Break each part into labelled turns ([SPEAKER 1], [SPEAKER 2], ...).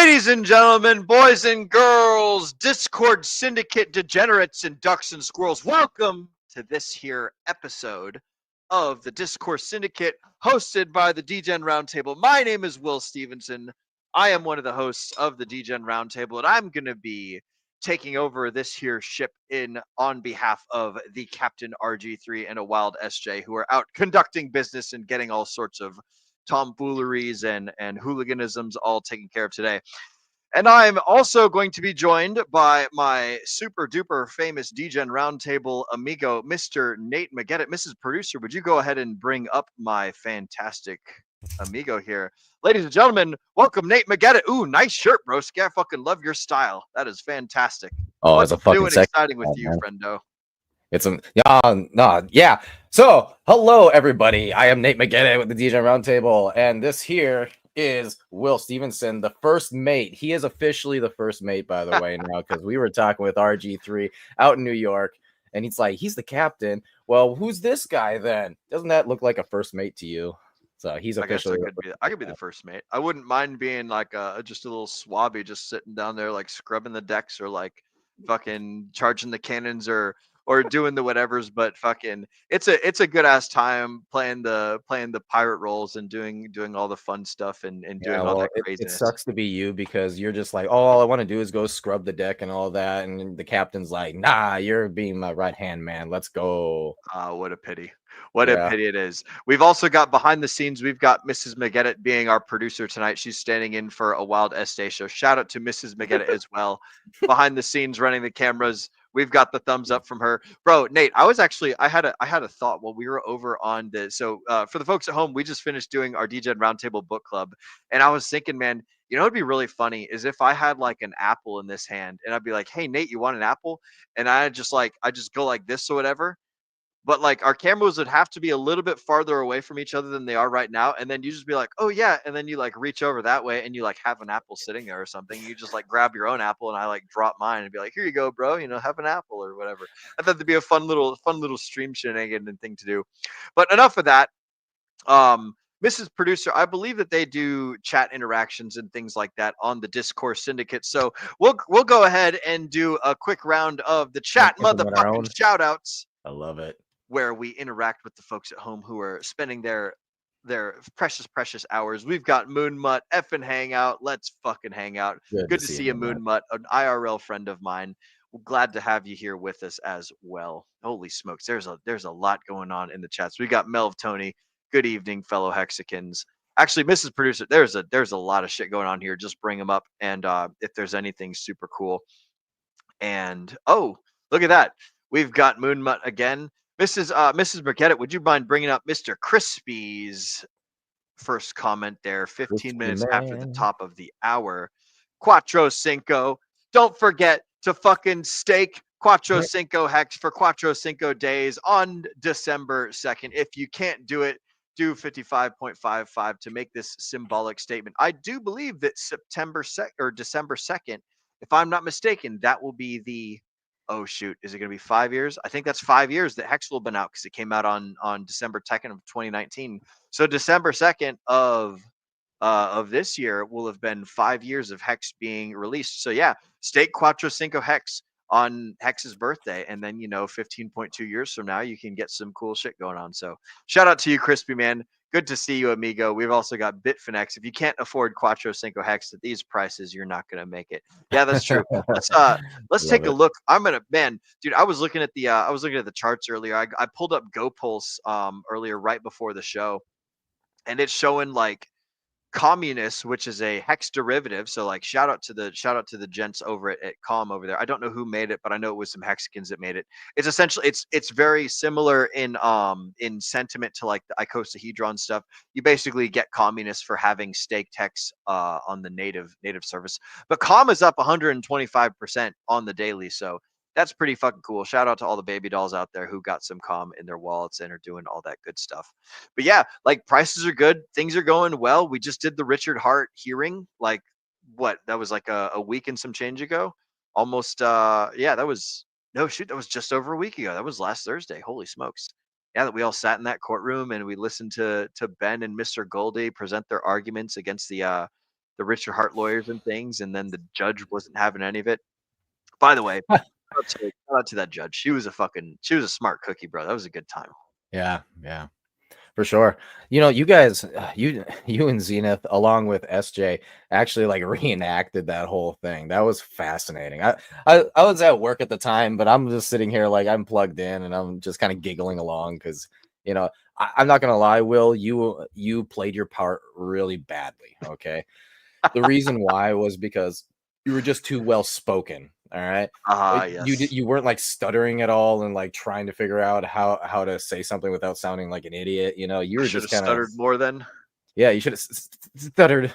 [SPEAKER 1] Ladies and gentlemen, boys and girls, Discord syndicate degenerates and ducks and squirrels, welcome to this here episode of the Discord syndicate hosted by the Degen Roundtable. My name is Will Stevenson. I am one of the hosts of the Degen Roundtable, and I'm going to be taking over this here ship in on behalf of the Captain RG3 and a wild SJ who are out conducting business and getting all sorts of tomfooleries and hooliganisms all taken care of today. And I'm also going to be joined by my super duper famous Degen Roundtable amigo, Mr. Nate McGettit. Mrs. Producer, would you go ahead and bring up my fantastic amigo here? Ladies and gentlemen, welcome Nate McGettit. Ooh, nice shirt, broski. I fucking love your style. That is fantastic.
[SPEAKER 2] Oh,
[SPEAKER 1] What's
[SPEAKER 2] it's a fucking
[SPEAKER 1] new and exciting with you,
[SPEAKER 2] man.
[SPEAKER 1] friendo?
[SPEAKER 2] It's a yeah. So, hello everybody. I am Nate McGettit with the Degen Roundtable, and this here is Will Stevenson, the first mate. He is officially the first mate, by the way, now because we were talking with RG3 out in New York, and he's like, he's the captain. Well, who's this guy then? Doesn't that look like a first mate to you? So he's officially.
[SPEAKER 1] I could be the first mate. I wouldn't mind being like just a little swabby, just sitting down there like scrubbing the decks or like fucking charging the cannons or doing the whatevers. But fucking, it's a good ass time playing the pirate roles and doing all the fun stuff and doing all that
[SPEAKER 2] It
[SPEAKER 1] craziness.
[SPEAKER 2] sucks to be you because you're just like, oh, all I want to do is go scrub the deck and all that, and the captain's like, nah, you're being my right hand man. Let's go.
[SPEAKER 1] What a pity. What a pity it is. We've also got behind the scenes, we've got Mrs. McGettit being our producer tonight. She's standing in for a wild Estee show. Shout out to Mrs. McGettit as well. Behind the scenes, running the cameras. We've got the thumbs up from her. Bro, Nate, I had a thought while we were over on this. So for the folks at home, we just finished doing our Degen Roundtable book club. And I was thinking, man, you know, it'd be really funny is if I had like an apple in this hand and I'd be like, hey, Nate, you want an apple? And I just go like this or whatever. But like our cameras would have to be a little bit farther away from each other than they are right now. And then you just be like, oh yeah. And then you like reach over that way and you like have an apple sitting there or something. You just like grab your own apple and I like drop mine and be like, here you go, bro. You know, have an apple or whatever. I thought that'd be a fun little stream shenanigan and thing to do. But enough of that. Mrs. Producer, I believe that they do chat interactions and things like that on the Discord syndicate. So we'll go ahead and do a quick round of the chat motherfucking shout outs.
[SPEAKER 2] I love it.
[SPEAKER 1] Where we interact with the folks at home who are spending their precious hours. We've got Moonmutt, FN Hangout. Let's fucking hang out. Good to see you, Moonmutt, an IRL friend of mine. We're glad to have you here with us as well. Holy smokes, there's a lot going on in the chats. We got Melv Tony. Good evening, fellow Hexicans. Actually, Mrs. Producer, there's a lot of shit going on here. Just bring them up, and if there's anything super cool. And oh, look at that. We've got Moonmutt again. Mrs. McGettit, would you mind bringing up Mr. Crispy's first comment there? 15 minutes after the top of the hour. Quattro Cinco. Don't forget to fucking stake Quattro Cinco Hex for Quattro Cinco days on December 2nd. If you can't do it, do 55.55 to make this symbolic statement. I do believe that December 2nd, if I'm not mistaken, that will be the oh shoot, is it going to be 5 years? I think that's 5 years that Hex will have been out because it came out on December 2nd of 2019. So December 2nd of this year will have been 5 years of Hex being released. So yeah, stake Quattro Cinco Hex on Hex's birthday, and then 15.2 years from now you can get some cool shit going on. So shout out to you, Crispy Man. Good to see you, amigo. We've also got Bitfinex. If you can't afford Quattro Cinco Hex at these prices, you're not gonna make it. Yeah, that's true. Let's take a look. Dude. I was looking at the charts earlier. I pulled up GoPulse earlier right before the show, and it's showing like Communist, which is a Hex derivative. So like shout out to the gents over at Com over there. I don't know who made it, but I know it was some Hexicans that made it. It's essentially it's very similar in sentiment to like the icosahedron stuff. You basically get Communist for having staked Hex on the native service. But Com is up 125% on the daily. So that's pretty fucking cool. Shout out to all the baby dolls out there who got some Com in their wallets and are doing all that good stuff. But yeah, like prices are good. Things are going well. We just did the Richard Hart hearing, like what? That was like a week and some change ago. Almost that was just over a week ago. That was last Thursday. Holy smokes. Yeah, that we all sat in that courtroom and we listened to Ben and Mr. Goldie present their arguments against the Richard Hart lawyers and things, and then the judge wasn't having any of it. By the way, shout out to that judge. She was a smart cookie, bro. That was a good time.
[SPEAKER 2] Yeah, yeah. For sure. You know, you guys, you and Zenith, along with SJ, actually like reenacted that whole thing. That was fascinating. I was at work at the time, but I'm just sitting here like I'm plugged in and I'm just kind of giggling along because, you know, I'm not gonna lie, Will, you played your part really badly. Okay. The reason why was because you were just too well spoken. All right.
[SPEAKER 1] Yes.
[SPEAKER 2] You weren't like stuttering at all and like trying to figure out how to say something without sounding like an idiot. You know, you were just kind of
[SPEAKER 1] stuttered more then.
[SPEAKER 2] Yeah, you should have stuttered.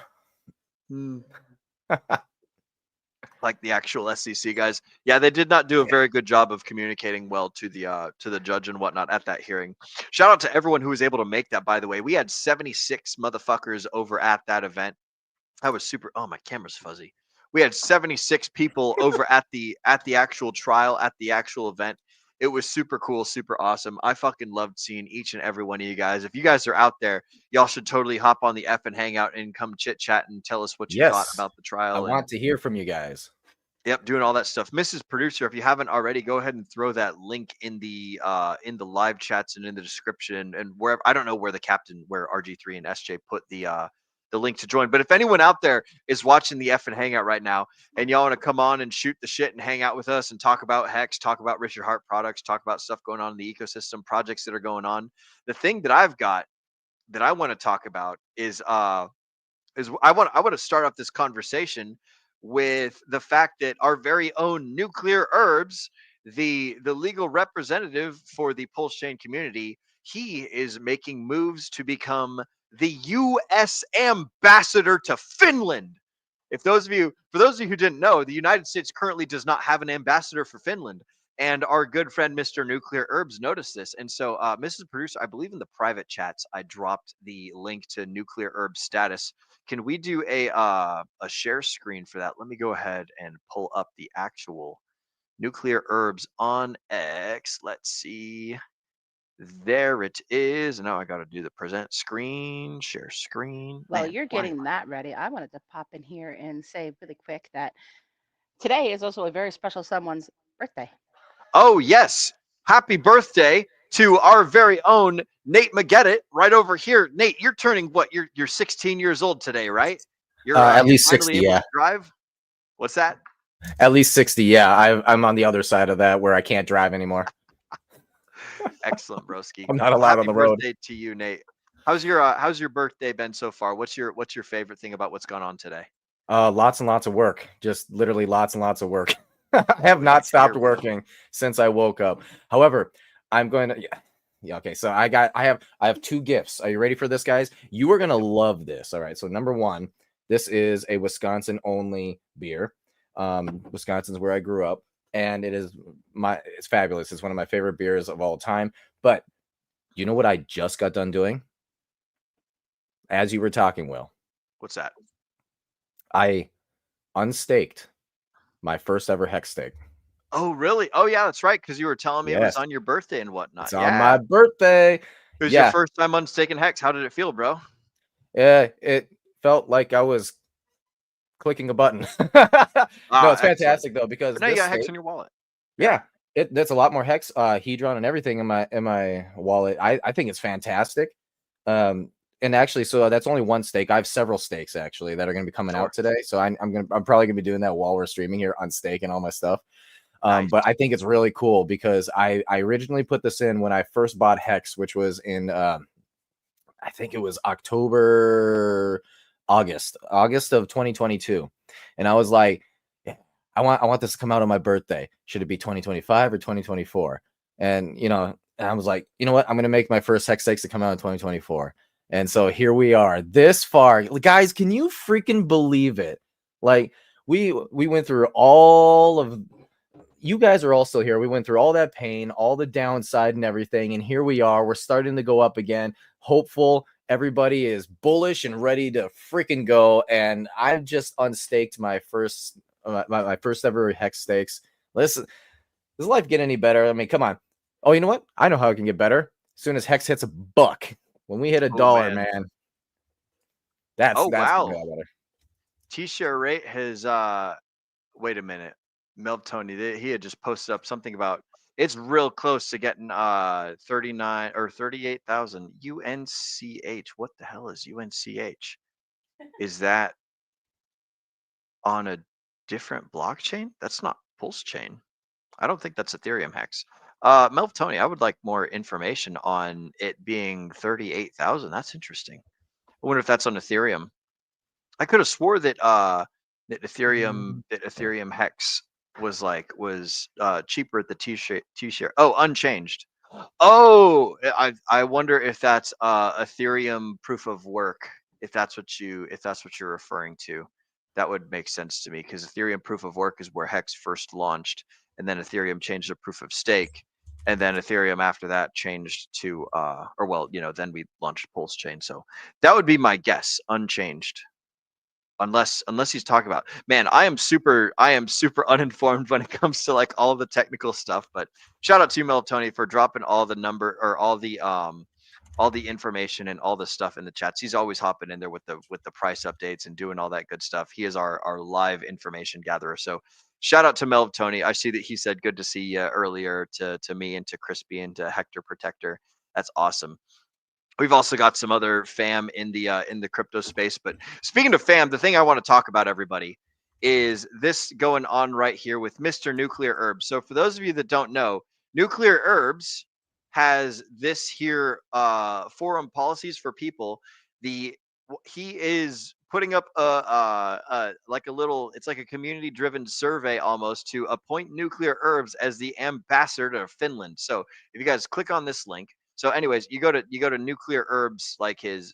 [SPEAKER 1] Like the actual SEC guys. Yeah, they did not do a very good job of communicating well to the judge and whatnot at that hearing. Shout out to everyone who was able to make that, by the way. We had 76 motherfuckers over at that event. I was super. Oh, my camera's fuzzy. We had 76 people over at the actual trial, at the actual event. It was super cool, super awesome. I fucking loved seeing each and every one of you guys. If you guys are out there, y'all should totally hop on the FN Hangout and come chit chat and tell us what you thought about the trial.
[SPEAKER 2] I want to hear from you guys.
[SPEAKER 1] Yep, doing all that stuff. Mrs. Producer, if you haven't already, go ahead and throw that link in the live chats and in the description and wherever. I don't know where where RG3 and SJ put the link to join. But if anyone out there is watching the FN Hangout right now and y'all want to come on and shoot the shit and hang out with us and talk about Hex, talk about Richard Hart products, talk about stuff going on in the ecosystem, projects that are going on. The thing that I've got that I want to talk about is I want to start off this conversation with the fact that our very own Nuclear Herbs, the legal representative for the PulseChain community, he is making moves to become the U.S. ambassador to Finland. For those of you who didn't know, the United States currently does not have an ambassador for Finland. And our good friend, Mr. Nuclear Herbs, noticed this. And so, Mrs. Producer, I believe in the private chats, I dropped the link to Nuclear Herbs status. Can we do a share screen for that? Let me go ahead and pull up the actual Nuclear Herbs on X. Let's see. There it is. Now I got to do the present screen, share screen.
[SPEAKER 3] Well, you're getting that ready. I wanted to pop in here and say really quick that today is also a very special someone's birthday.
[SPEAKER 1] Oh, yes. Happy birthday to our very own Nate McGettit right over here. Nate, you're turning what? You're 16 years old today, right?
[SPEAKER 2] You're at least 60, yeah.
[SPEAKER 1] Drive? What's that?
[SPEAKER 2] At least 60, yeah. I'm on the other side of that where I can't drive anymore.
[SPEAKER 1] Excellent, broski.
[SPEAKER 2] I'm not allowed on the road.
[SPEAKER 1] Happy birthday to you, Nate. How's your birthday been so far? What's your favorite thing about what's gone on today?
[SPEAKER 2] Lots and lots of work. Just literally lots and lots of work. I have not stopped working since I woke up. However, I'm going to yeah, okay. So I have two gifts. Are you ready for this, guys? You are going to love this. All right. So number one, this is a Wisconsin only beer. Wisconsin's where I grew up, and it's fabulous. It's one of my favorite beers of all time. But you know what I just got done doing? As you were talking, Will.
[SPEAKER 1] What's that?
[SPEAKER 2] I unstaked my first ever hex stake.
[SPEAKER 1] Oh, really? Oh, yeah, that's right. Because you were telling me it was on your birthday and whatnot.
[SPEAKER 2] It's on my birthday.
[SPEAKER 1] It was your first time unstaking hex. How did it feel, bro?
[SPEAKER 2] Yeah, it felt like I was clicking a button. No, it's fantastic though, because
[SPEAKER 1] but now you got hex in your wallet.
[SPEAKER 2] Yeah, that's a lot more hex, hedron, and everything in my wallet. I think it's fantastic. And actually, so that's only one stake. I have several stakes actually that are going to be coming out today. So I'm probably gonna be doing that while we're streaming here on stake and all my stuff. Nice. But I think it's really cool because I originally put this in when I first bought Hex, which was in I think it was August of 2022, and I was like, I want this to come out on my birthday. Should it be 2025 or 2024? And I was like, you know what? I'm gonna make my first Hex stakes to come out in 2024. And so here we are, this far, guys. Can you freaking believe it? Like we went through all of. You guys are all still here. We went through all that pain, all the downside and everything. And here we are. We're starting to go up again. Hopeful. Everybody is bullish and ready to freaking go. And I've just unstaked my first ever Hex stakes. Listen, does life get any better? I mean, come on. Oh, you know what? I know how it can get better. As soon as Hex hits $1. When we hit $1, man. That's
[SPEAKER 1] wow.
[SPEAKER 2] Better.
[SPEAKER 1] T-share rate has wait a minute. Melv Tony, he had just posted up something about it's real close to getting 39 or 38,000 UNCH. What the hell is UNCH? Is that on a different blockchain? That's not PulseChain. I don't think that's Ethereum Hex. Melv Tony, I would like more information on it being 38,000. That's interesting. I wonder if that's on Ethereum. I could have swore that that Ethereum Hex was cheaper at the T-share. Oh, unchanged. Oh, I wonder if that's Ethereum proof of work. If that's what you're referring to, that would make sense to me because Ethereum proof of work is where Hex first launched, and then Ethereum changed to proof of stake, and then Ethereum after that changed to then we launched PulseChain. So that would be my guess, unchanged. Unless he's talking about, man, I am super uninformed when it comes to like all the technical stuff. But shout out to you, Mel Tony, for dropping all the number or all the information and all the stuff in the chats. He's always hopping in there with the price updates and doing all that good stuff. He is our live information gatherer. So shout out to Mel Tony. I see that he said good to see you earlier to me and to Crispy and to Hector Protector. That's awesome. We've also got some other fam in the crypto space. But speaking of fam, the thing I want to talk about, everybody, is this going on right here with Mr. Nuclear Herbs. So for those of you that don't know, Nuclear Herbs has this here forum policies for people. He is putting up it's like a community driven survey almost to appoint Nuclear Herbs as the ambassador to Finland. So if you guys click on this link. So, anyways, you go to Nuclear Herbs, like his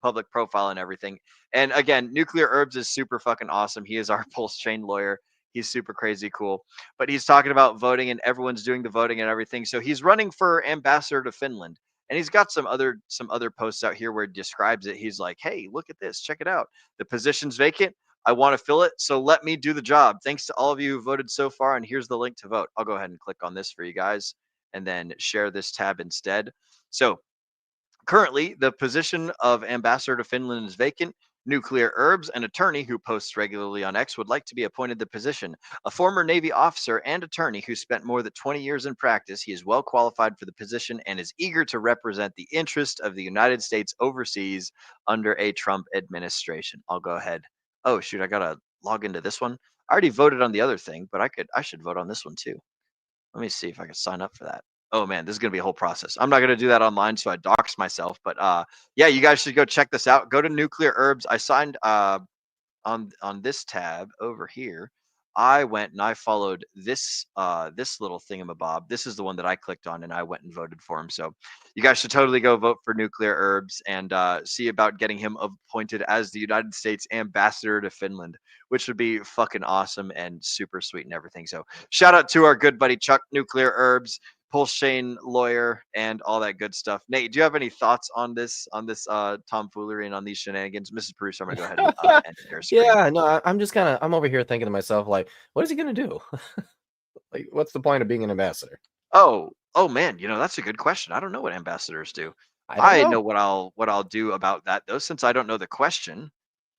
[SPEAKER 1] public profile and everything. And again, Nuclear Herbs is super fucking awesome. He is our PulseChain lawyer. He's super crazy cool. But he's talking about voting, and everyone's doing the voting and everything. So he's running for ambassador to Finland. And he's got some other posts out here where he describes it. He's like, hey, look at this, check it out. The position's vacant. I want to fill it, so let me do the job. Thanks to all of you who voted so far, and here's the link to vote. I'll go ahead and click on this for you guys and then share this tab instead. So currently, the position of ambassador to Finland is vacant. Nuclear Herbs, an attorney who posts regularly on X, would like to be appointed the position. A former Navy officer and attorney who spent more than 20 years in practice, he is well qualified for the position and is eager to represent the interest of the United States overseas under a Trump administration. I'll go ahead. Oh, shoot, I got to log into this one. I already voted on the other thing, but I should vote on this one too. Let me see if I can sign up for that. Oh man, this is gonna be a whole process. I'm not gonna do that online, so I dox myself. But yeah, you guys should go check this out. Go to Nuclear Herbs. I signed on this tab over here. I went and I followed this this little thingamabob. This is the one that I clicked on, and I went and voted for him. So you guys should totally go vote for Nuclear Herbs and see about getting him appointed as the United States ambassador to Finland, which would be fucking awesome and super sweet and everything. So shout out to our good buddy Chuck, Nuclear Herbs, PulseChain lawyer, and all that good stuff. Nate, do you have any thoughts on this tomfoolery and on these shenanigans? Mrs. Bruce, I'm gonna go ahead and end your screen.
[SPEAKER 2] Yeah, no, I'm over here thinking to myself, like, what is he gonna do? Like, what's the point of being an ambassador?
[SPEAKER 1] Oh man, that's a good question. I don't know what ambassadors do. I know what I'll do about that though, since I don't know the question.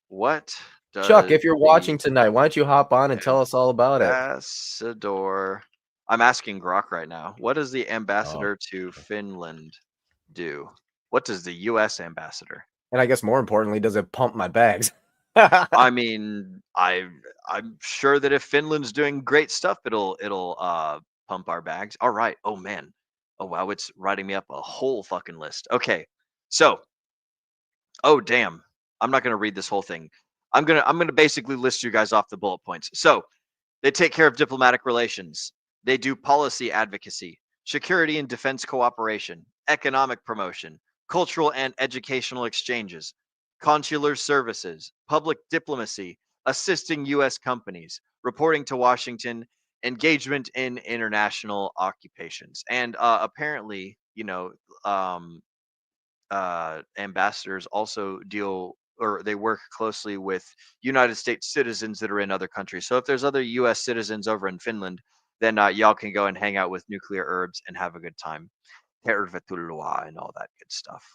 [SPEAKER 1] What does
[SPEAKER 2] Chuck, if you're watching tonight, why don't you hop on and tell us all about it?
[SPEAKER 1] Ambassador. I'm asking Grok right now. What does the ambassador to Finland do? What does the U.S. ambassador?
[SPEAKER 2] And I guess more importantly, does it pump my bags?
[SPEAKER 1] I mean, I'm sure that if Finland's doing great stuff, it'll pump our bags. All right. Oh man. Oh wow, it's writing me up a whole fucking list. Okay. So, oh damn. I'm not gonna read this whole thing. I'm gonna basically list you guys off the bullet points. So they take care of diplomatic relations. They do policy advocacy, security and defense cooperation, economic promotion, cultural and educational exchanges, consular services, public diplomacy, assisting U.S. companies, reporting to Washington, engagement in international occupations. And apparently, ambassadors also deal or they work closely with United States citizens that are in other countries. So if there's other U.S. citizens over in Finland, then y'all can go and hang out with Nuclear Herbs and have a good time. Tervetuloa and all that good stuff.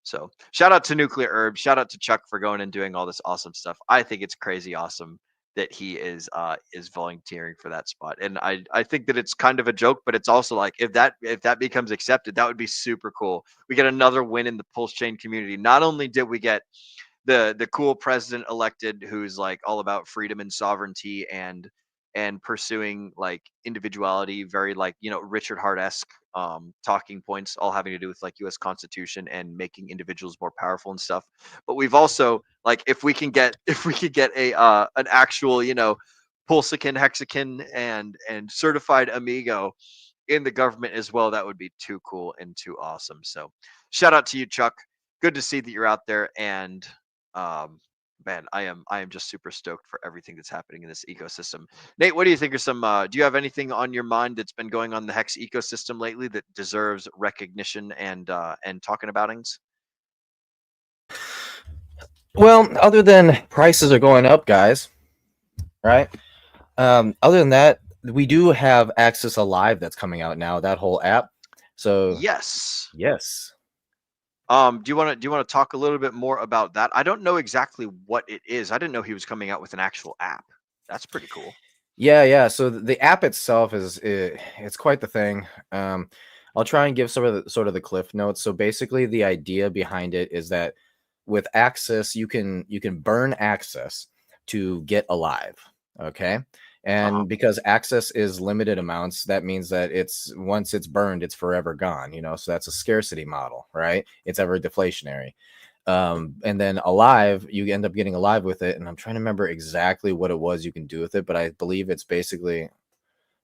[SPEAKER 1] So shout out to Nuclear Herb. Shout out to Chuck for going and doing all this awesome stuff. I think it's crazy awesome that he is volunteering for that spot. And I think that it's kind of a joke, but it's also like if that becomes accepted, that would be super cool. We get another win in the PulseChain community. Not only did we get the cool president elected who's like all about freedom and sovereignty and pursuing like individuality, very like, you know, Richard Hart-esque talking points, all having to do with like US Constitution and making individuals more powerful and stuff. But we've also like if we can get a an actual, you know, Pulsican, Hexican and certified amigo in the government as well, that would be too cool and too awesome. So shout out to you, Chuck. Good to see that you're out there. And man, I am just super stoked for everything that's happening in this ecosystem. Nate, what do you think are some do you have anything on your mind that's been going on in the Hex ecosystem lately that deserves recognition and talking aboutings?
[SPEAKER 2] Well, other than prices are going up, guys, right? Other than that, we do have Access Alive that's coming out now, that whole app. So
[SPEAKER 1] yes.
[SPEAKER 2] Do
[SPEAKER 1] you want to talk a little bit more about that? I don't know exactly what it is. I didn't know he was coming out with an actual app. That's pretty cool.
[SPEAKER 2] Yeah. So the app itself it's quite the thing. I'll try and give some of the sort of the cliff notes. So basically, the idea behind it is that with Access, you can burn Access to get Alive. Okay. And because Access is limited amounts, that means that once it's burned, it's forever gone, you know, so that's a scarcity model, right? It's ever deflationary. And then Alive, you end up getting Alive with it. And I'm trying to remember exactly what it was you can do with it, but I believe it's basically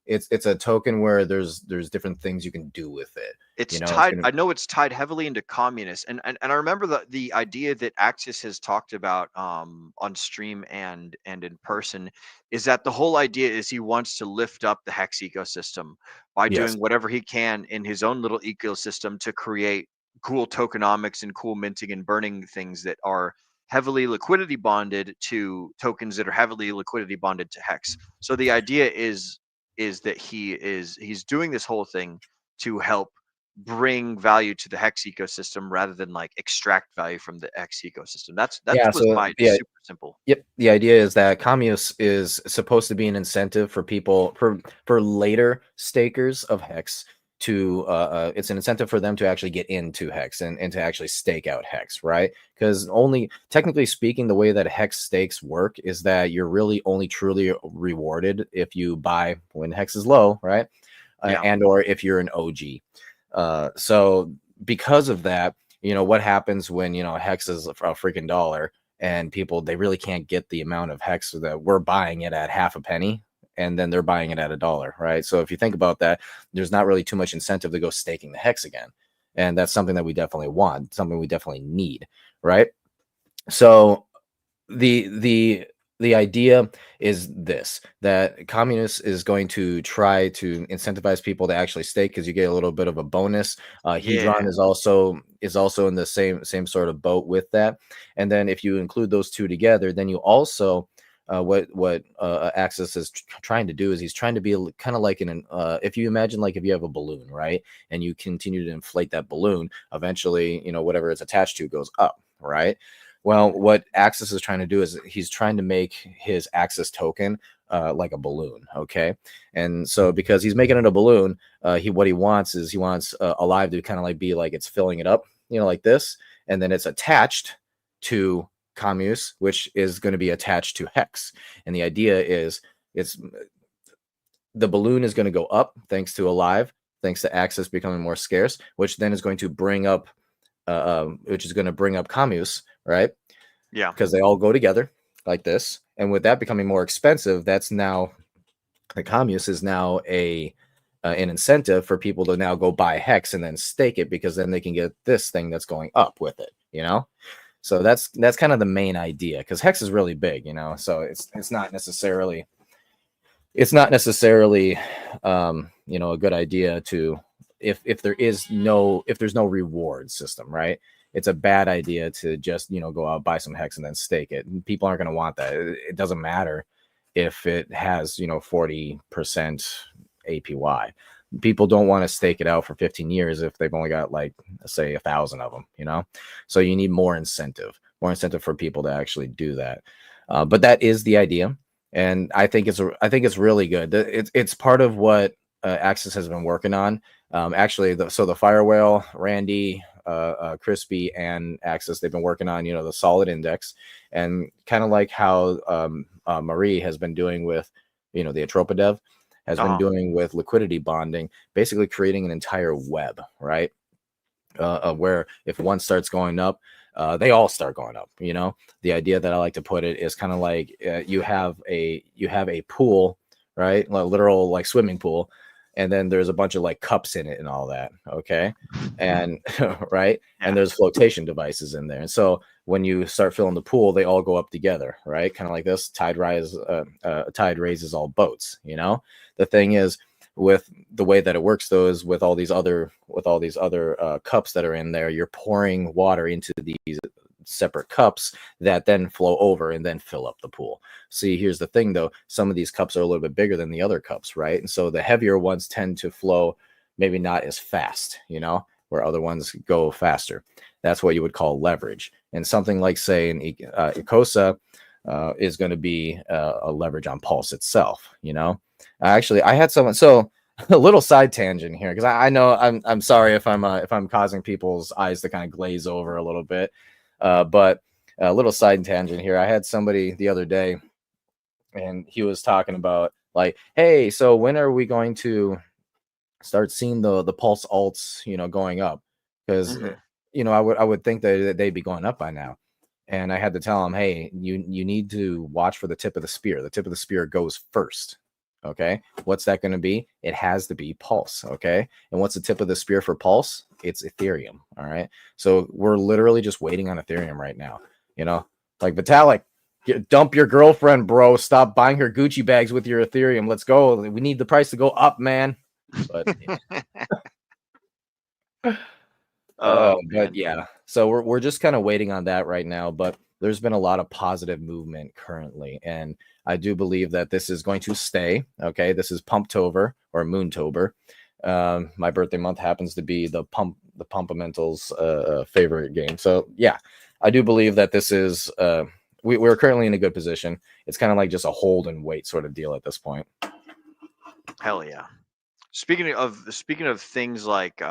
[SPEAKER 2] it's a token where there's different things you can do with it.
[SPEAKER 1] It's tied. I know it's tied heavily into communists, and I remember the idea that Axis has talked about on stream and in person is that the whole idea is he wants to lift up the Hex ecosystem by doing whatever he can in his own little ecosystem to create cool tokenomics and cool minting and burning things that are heavily liquidity bonded to tokens that are heavily liquidity bonded to Hex. So the idea is that he's doing this whole thing to help bring value to the Hex ecosystem rather than like extract value from the Hex ecosystem. That's my super simple.
[SPEAKER 2] Yep. The idea is that Communist is supposed to be an incentive for people for later stakers of Hex to it's an incentive for them to actually get into Hex and to actually stake out Hex, right? Because only technically speaking, the way that Hex stakes work is that you're really only truly rewarded if you buy when Hex is low, right? And or if you're an OG. So because of that, you know, what happens when, you know, Hex is a freaking dollar and people, they really can't get the amount of Hex that we're buying it at half a penny, and then they're buying it at $1, right? So if you think about that, there's not really too much incentive to go staking the Hex again. And that's something that we definitely want, something we definitely need, right? So the idea is this, that Communist is going to try to incentivize people to actually stake because you get a little bit of a bonus. Hedron is also in the same sort of boat with that. And then if you include those two together, then you also what Axis is trying to do is he's trying to be kind of like if you imagine, like if you have a balloon, right, and you continue to inflate that balloon, eventually, you know, whatever it's attached to goes up, right? Well, what Axis is trying to do is he's trying to make his Axis token like a balloon, okay? And so because he's making it a balloon, what he wants Alive to kind of like be like it's filling it up, you know, like this, and then it's attached to Communist, which is going to be attached to Hex. And the idea is the balloon is going to go up thanks to Alive, thanks to Access becoming more scarce, which then is going to bring up Communist, right?
[SPEAKER 1] Yeah,
[SPEAKER 2] because they all go together like this. And with that becoming more expensive, that's now the Communist is now an incentive for people to now go buy Hex and then stake it, because then they can get this thing that's going up with it, you know? So that's kind of the main idea, because Hex is really big, you know. So it's not necessarily you know, a good idea to if there's no reward system, right? It's a bad idea to just, you know, go out, buy some Hex and then stake it. And people aren't going to want that. It doesn't matter if it has, you know, 40% APY. people don't want to stake it out for 15 years if they've only got like, say, 1,000 of them, you know? So you need more incentive for people to actually do that. But that is the idea. And I think it's really good. It's part of what Axis has been working on. Actually, the Fire Whale, Randy, Crispy, and Axis, they've been working on, you know, the solid index, and kind of like how Marie has been doing with, you know, the Atropa dev has been doing with liquidity bonding, basically creating an entire web, right? Where if one starts going up, they all start going up. You know, the idea that I like to put it is kind of like you have a pool, right? A literal like swimming pool, and then there's a bunch of like cups in it and all that. Okay, and right, and there's flotation devices in there, and so when you start filling the pool, they all go up together, right? Kind of like this tide raises all boats. You know, the thing is, with the way that it works though, is with all these other cups that are in there, you're pouring water into these separate cups that then flow over and then fill up the pool. See, here's the thing though, some of these cups are a little bit bigger than the other cups, right? And so the heavier ones tend to flow maybe not as fast, you know, where other ones go faster. That's what you would call leverage. And something like, say, an Icosa is going to be a leverage on Pulse itself, you know. Actually, I had someone. So a little side tangent here, because I know I'm sorry if I'm causing people's eyes to kind of glaze over a little bit, but a little side tangent here. I had somebody the other day, and he was talking about like, hey, so when are we going to start seeing the Pulse alts, you know, going up? Because you know, I would think that they'd be going up by now. And I had to tell him, hey, you need to watch for the tip of the spear. The tip of the spear goes first. Okay, what's that going to be? It has to be Pulse. Okay, and what's the tip of the spear for Pulse? It's Ethereum. All right, so we're literally just waiting on Ethereum right now. You know, like Vitalik, dump your girlfriend, bro. Stop buying her Gucci bags with your Ethereum. Let's go. We need the price to go up, man. But but yeah, so we're just kind of waiting on that right now. But there's been a lot of positive movement currently, and I do believe that this is going to stay. Okay, this is Pumptober or Moontober. My birthday month happens to be the Pumpamentals favorite game. So yeah, I do believe that this is we're currently in a good position. It's kind of like just a hold and wait sort of deal at this point.
[SPEAKER 1] Hell yeah. Speaking of things like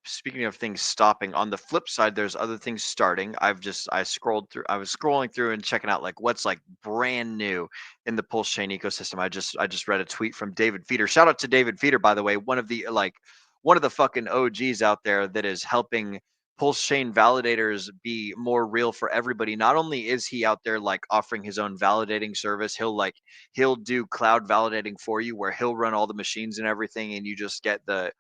[SPEAKER 1] speaking of things stopping, on the flip side, there's other things starting. I was scrolling through and checking out like what's like brand new in the PulseChain ecosystem. I just read a tweet from David Feeder. Shout out to David Feeder, by the way, one of the fucking OGs out there that is helping PulseChain validators be more real for everybody. Not only is he out there like offering his own validating service, he'll do cloud validating for you where he'll run all the machines and everything, and you just get the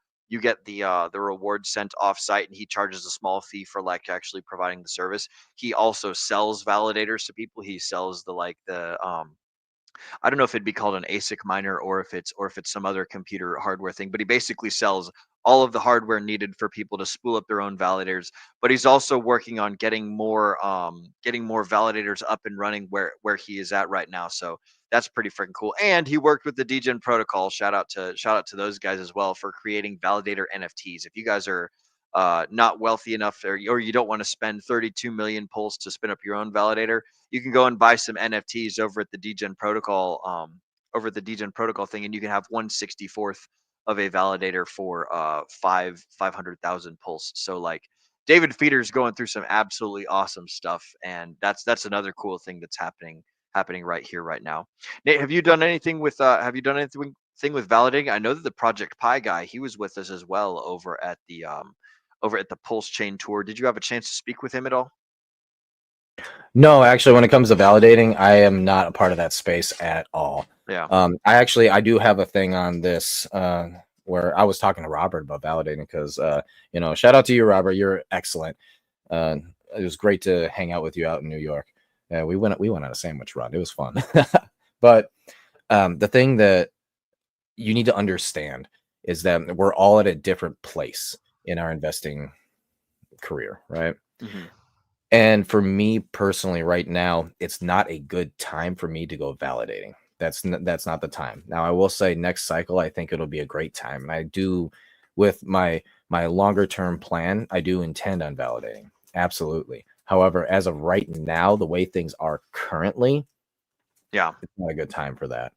[SPEAKER 1] reward sent off site, and he charges a small fee for like actually providing the service. He also sells validators to people. He sells the I don't know if it'd be called an ASIC miner or if it's some other computer hardware thing, but he basically sells all of the hardware needed for people to spool up their own validators. But he's also working on getting more validators up and running where he is at right now. So that's pretty freaking cool. And he worked with the Degen protocol. Shout out to those guys as well for creating validator NFTs. If you guys are not wealthy enough, or you don't want to spend 32 million pulse to spin up your own validator, you can go and buy some NFTs over at the Degen protocol, thing, and you can have 1/64th of a validator for 500,000 pulse. So like David Feeder's going through some absolutely awesome stuff, and that's another cool thing that's happening right here right now. Nate, have you done anything with validating? I know that the Project Pi guy, he was with us as well over at the PulseChain tour. Did you have a chance to speak with him at all?
[SPEAKER 2] No, actually, when it comes to validating, I am not a part of that space at all.
[SPEAKER 1] Yeah.
[SPEAKER 2] I do have a thing on this where I was talking to Robert about validating because you know, shout out to you, Robert. You're excellent. It was great to hang out with you out in New York. We went on a sandwich run. It was fun. But the thing that you need to understand is that we're all at a different place in our investing career, right? And for me personally, right now, it's not a good time for me to go validating That's not the time. Now, I will say next cycle, I think it'll be a great time. And I do, with my longer term plan, I do intend on validating. Absolutely. However, as of right now, the way things are currently, it's not a good time for that.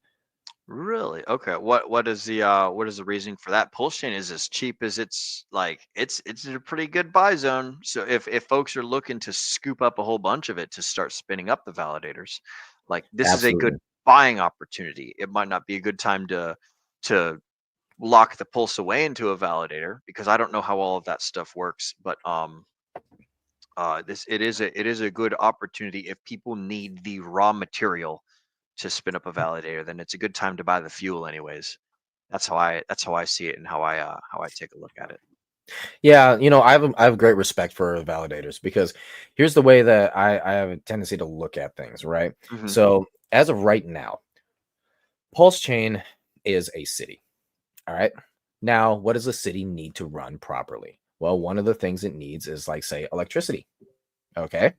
[SPEAKER 1] Really? Okay. What is the reasoning for that? PulseChain is as cheap as it's a pretty good buy zone. So if folks are looking to scoop up a whole bunch of it to start spinning up the validators, like this is a good buying opportunity. It might not be a good time to lock the pulse away into a validator because I don't know how all of that stuff works, but it is a good opportunity if people need the raw material to spin up a validator, then it's a good time to buy the fuel anyways. That's how I see it and how I take a look at it.
[SPEAKER 2] Yeah, I have great respect for validators because here's the way that I have a tendency to look at things, right?
[SPEAKER 1] Mm-hmm.
[SPEAKER 2] So as of right now, PulseChain is a city. All right. Now, what does a city need to run properly? Well, one of the things it needs is, like, say, electricity. Okay.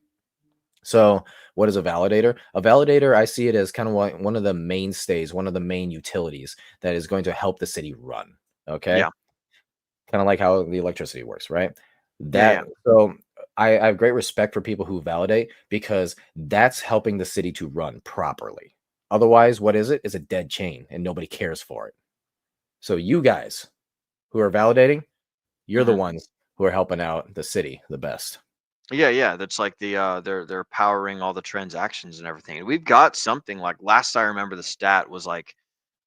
[SPEAKER 2] So what is a validator? A validator, I see it as kind of one of the mainstays, one of the main utilities that is going to help the city run. Okay.
[SPEAKER 1] Yeah.
[SPEAKER 2] Kind of like how the electricity works, right?
[SPEAKER 1] Yeah.
[SPEAKER 2] So I have great respect for people who validate because that's helping the city to run properly. Otherwise, what is it? It's a dead chain and nobody cares for it. So you guys who are validating, you're the ones who are helping out the city the best.
[SPEAKER 1] Yeah. That's like they're powering all the transactions and everything. And we've got something like last I remember the stat was like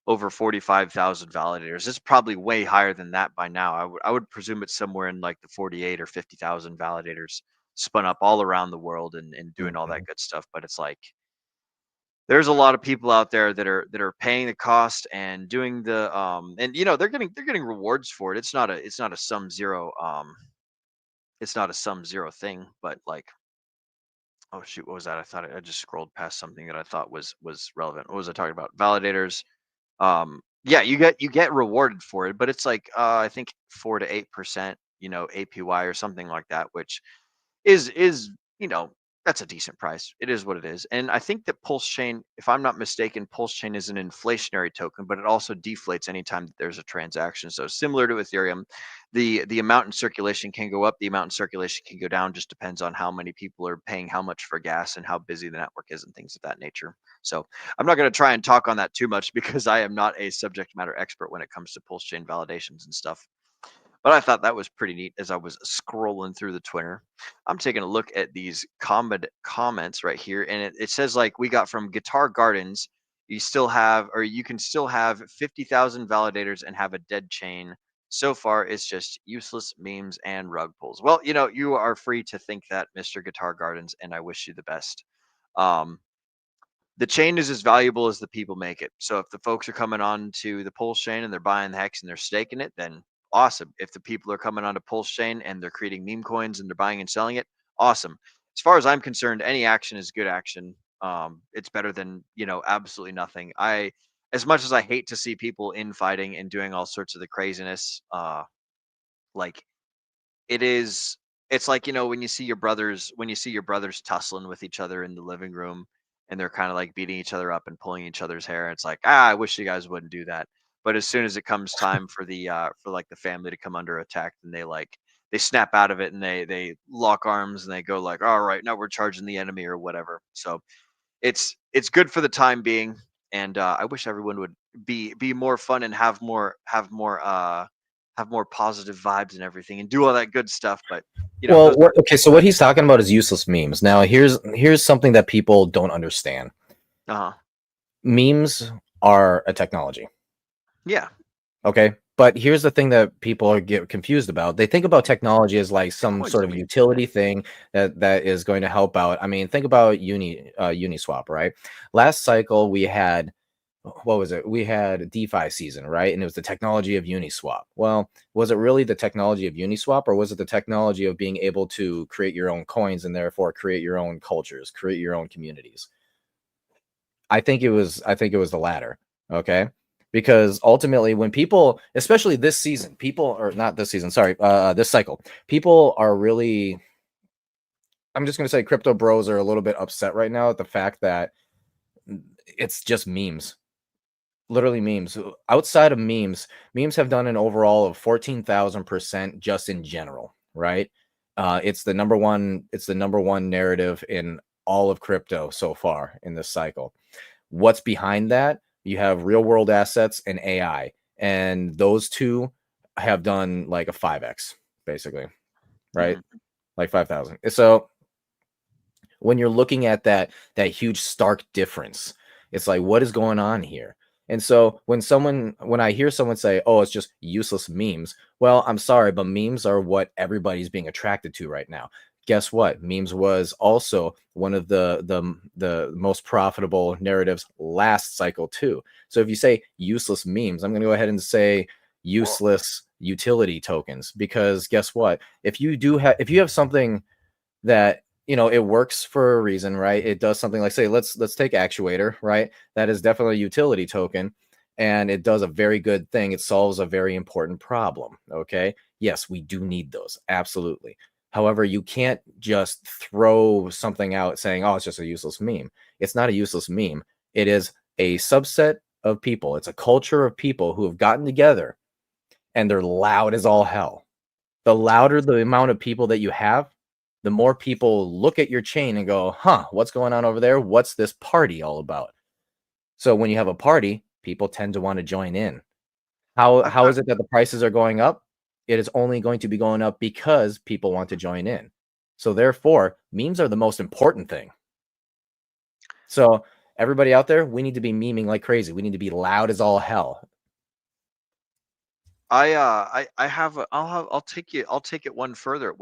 [SPEAKER 1] over 45,000 validators. It's probably way higher than that by now. I would presume it's somewhere in like the 48 or 50,000 validators spun up all around the world and doing all that good stuff. But it's like there's a lot of people out there that are paying the cost and doing the and they're getting rewards for it. It's not a sum zero thing, but like, oh shoot, what was that? I thought I just scrolled past something that I thought was relevant. What was I talking about? Validators. Yeah, you get rewarded for it, but it's like I think 4 to 8%, APY or something like that, which is that's a decent price. It is what it is. And I think that PulseChain, if I'm not mistaken, PulseChain is an inflationary token, but it also deflates anytime that there's a transaction. So similar to Ethereum, the amount in circulation can go up, the amount in circulation can go down, just depends on how many people are paying how much for gas and how busy the network is and things of that nature. So I'm not going to try and talk on that too much because I am not a subject matter expert when it comes to PulseChain validations and stuff. But I thought that was pretty neat as I was scrolling through the Twitter. I'm taking a look at these comments right here, and it says like we got from Guitar Gardens. You can still have 50,000 validators and have a dead chain. So far, it's just useless memes and rug pulls. Well, you are free to think that, Mr. Guitar Gardens, and I wish you the best. The chain is as valuable as the people make it. So if the folks are coming on to the PulseChain and they're buying the hex and they're staking it, then awesome. If the people are coming onto PulseChain and they're creating meme coins and they're buying and selling it, awesome. As far as I'm concerned, any action is good action. It's better than absolutely nothing. As much as I hate to see people infighting and doing all sorts of the craziness, like it's like when you see your brothers tussling with each other in the living room and they're kind of like beating each other up and pulling each other's hair. It's like, I wish you guys wouldn't do that. But as soon as it comes time for the family to come under attack, then they snap out of it and they lock arms and they go like, all right, now we're charging the enemy or whatever. So it's good for the time being, and I wish everyone would be more fun and have more positive vibes and everything and do all that good stuff. But
[SPEAKER 2] okay, so what he's talking about is useless memes. Now here's something that people don't understand. Memes are a technology.
[SPEAKER 1] Yeah.
[SPEAKER 2] Okay. But here's the thing that people get confused about. They think about technology as like some sort of utility thing that is going to help out. I mean, think about Uniswap, right? Last cycle we had, what was it? We had DeFi season, right? And it was the technology of Uniswap. Well, was it really the technology of Uniswap, or was it the technology of being able to create your own coins and therefore create your own cultures, create your own communities? I think it was the latter. Okay. Because ultimately, when people, especially this season, this cycle, people are really, I'm just going to say crypto bros are a little bit upset right now at the fact that it's just memes. literally memes. Outside of memes have done an overall of 14,000% just in general, right? It's the number one narrative in all of crypto so far in this cycle. What's behind that? You have real world assets and AI, and those two have done like a 5x basically, right? Like 5,000. So when you're looking at that huge stark difference, it's like, what is going on here? And so when I hear someone say, oh, it's just useless memes, well, I'm sorry, but memes are what everybody's being attracted to right now. Guess what? Memes was also one of the most profitable narratives last cycle too. So if you say useless memes, I'm going to go ahead and say useless utility tokens, because guess what? If you have something that, you know, it works for a reason, right? It does something like, say, let's take Actuator, right? That is definitely a utility token, and it does a very good thing. It solves a very important problem. Okay. Yes, we do need those. Absolutely. However, you can't just throw something out saying, oh, it's just a useless meme. It's not a useless meme. It is a subset of people. It's a culture of people who have gotten together, and they're loud as all hell. The louder the amount of people that you have, the more people look at your chain and go, huh, what's going on over there? What's this party all about? So when you have a party, people tend to want to join in. How is it that the prices are going up? It is only going to be going up because people want to join in. So therefore, memes are the most important thing. So everybody out there, we need to be memeing like crazy. We need to be loud as all hell.
[SPEAKER 1] I'll take it one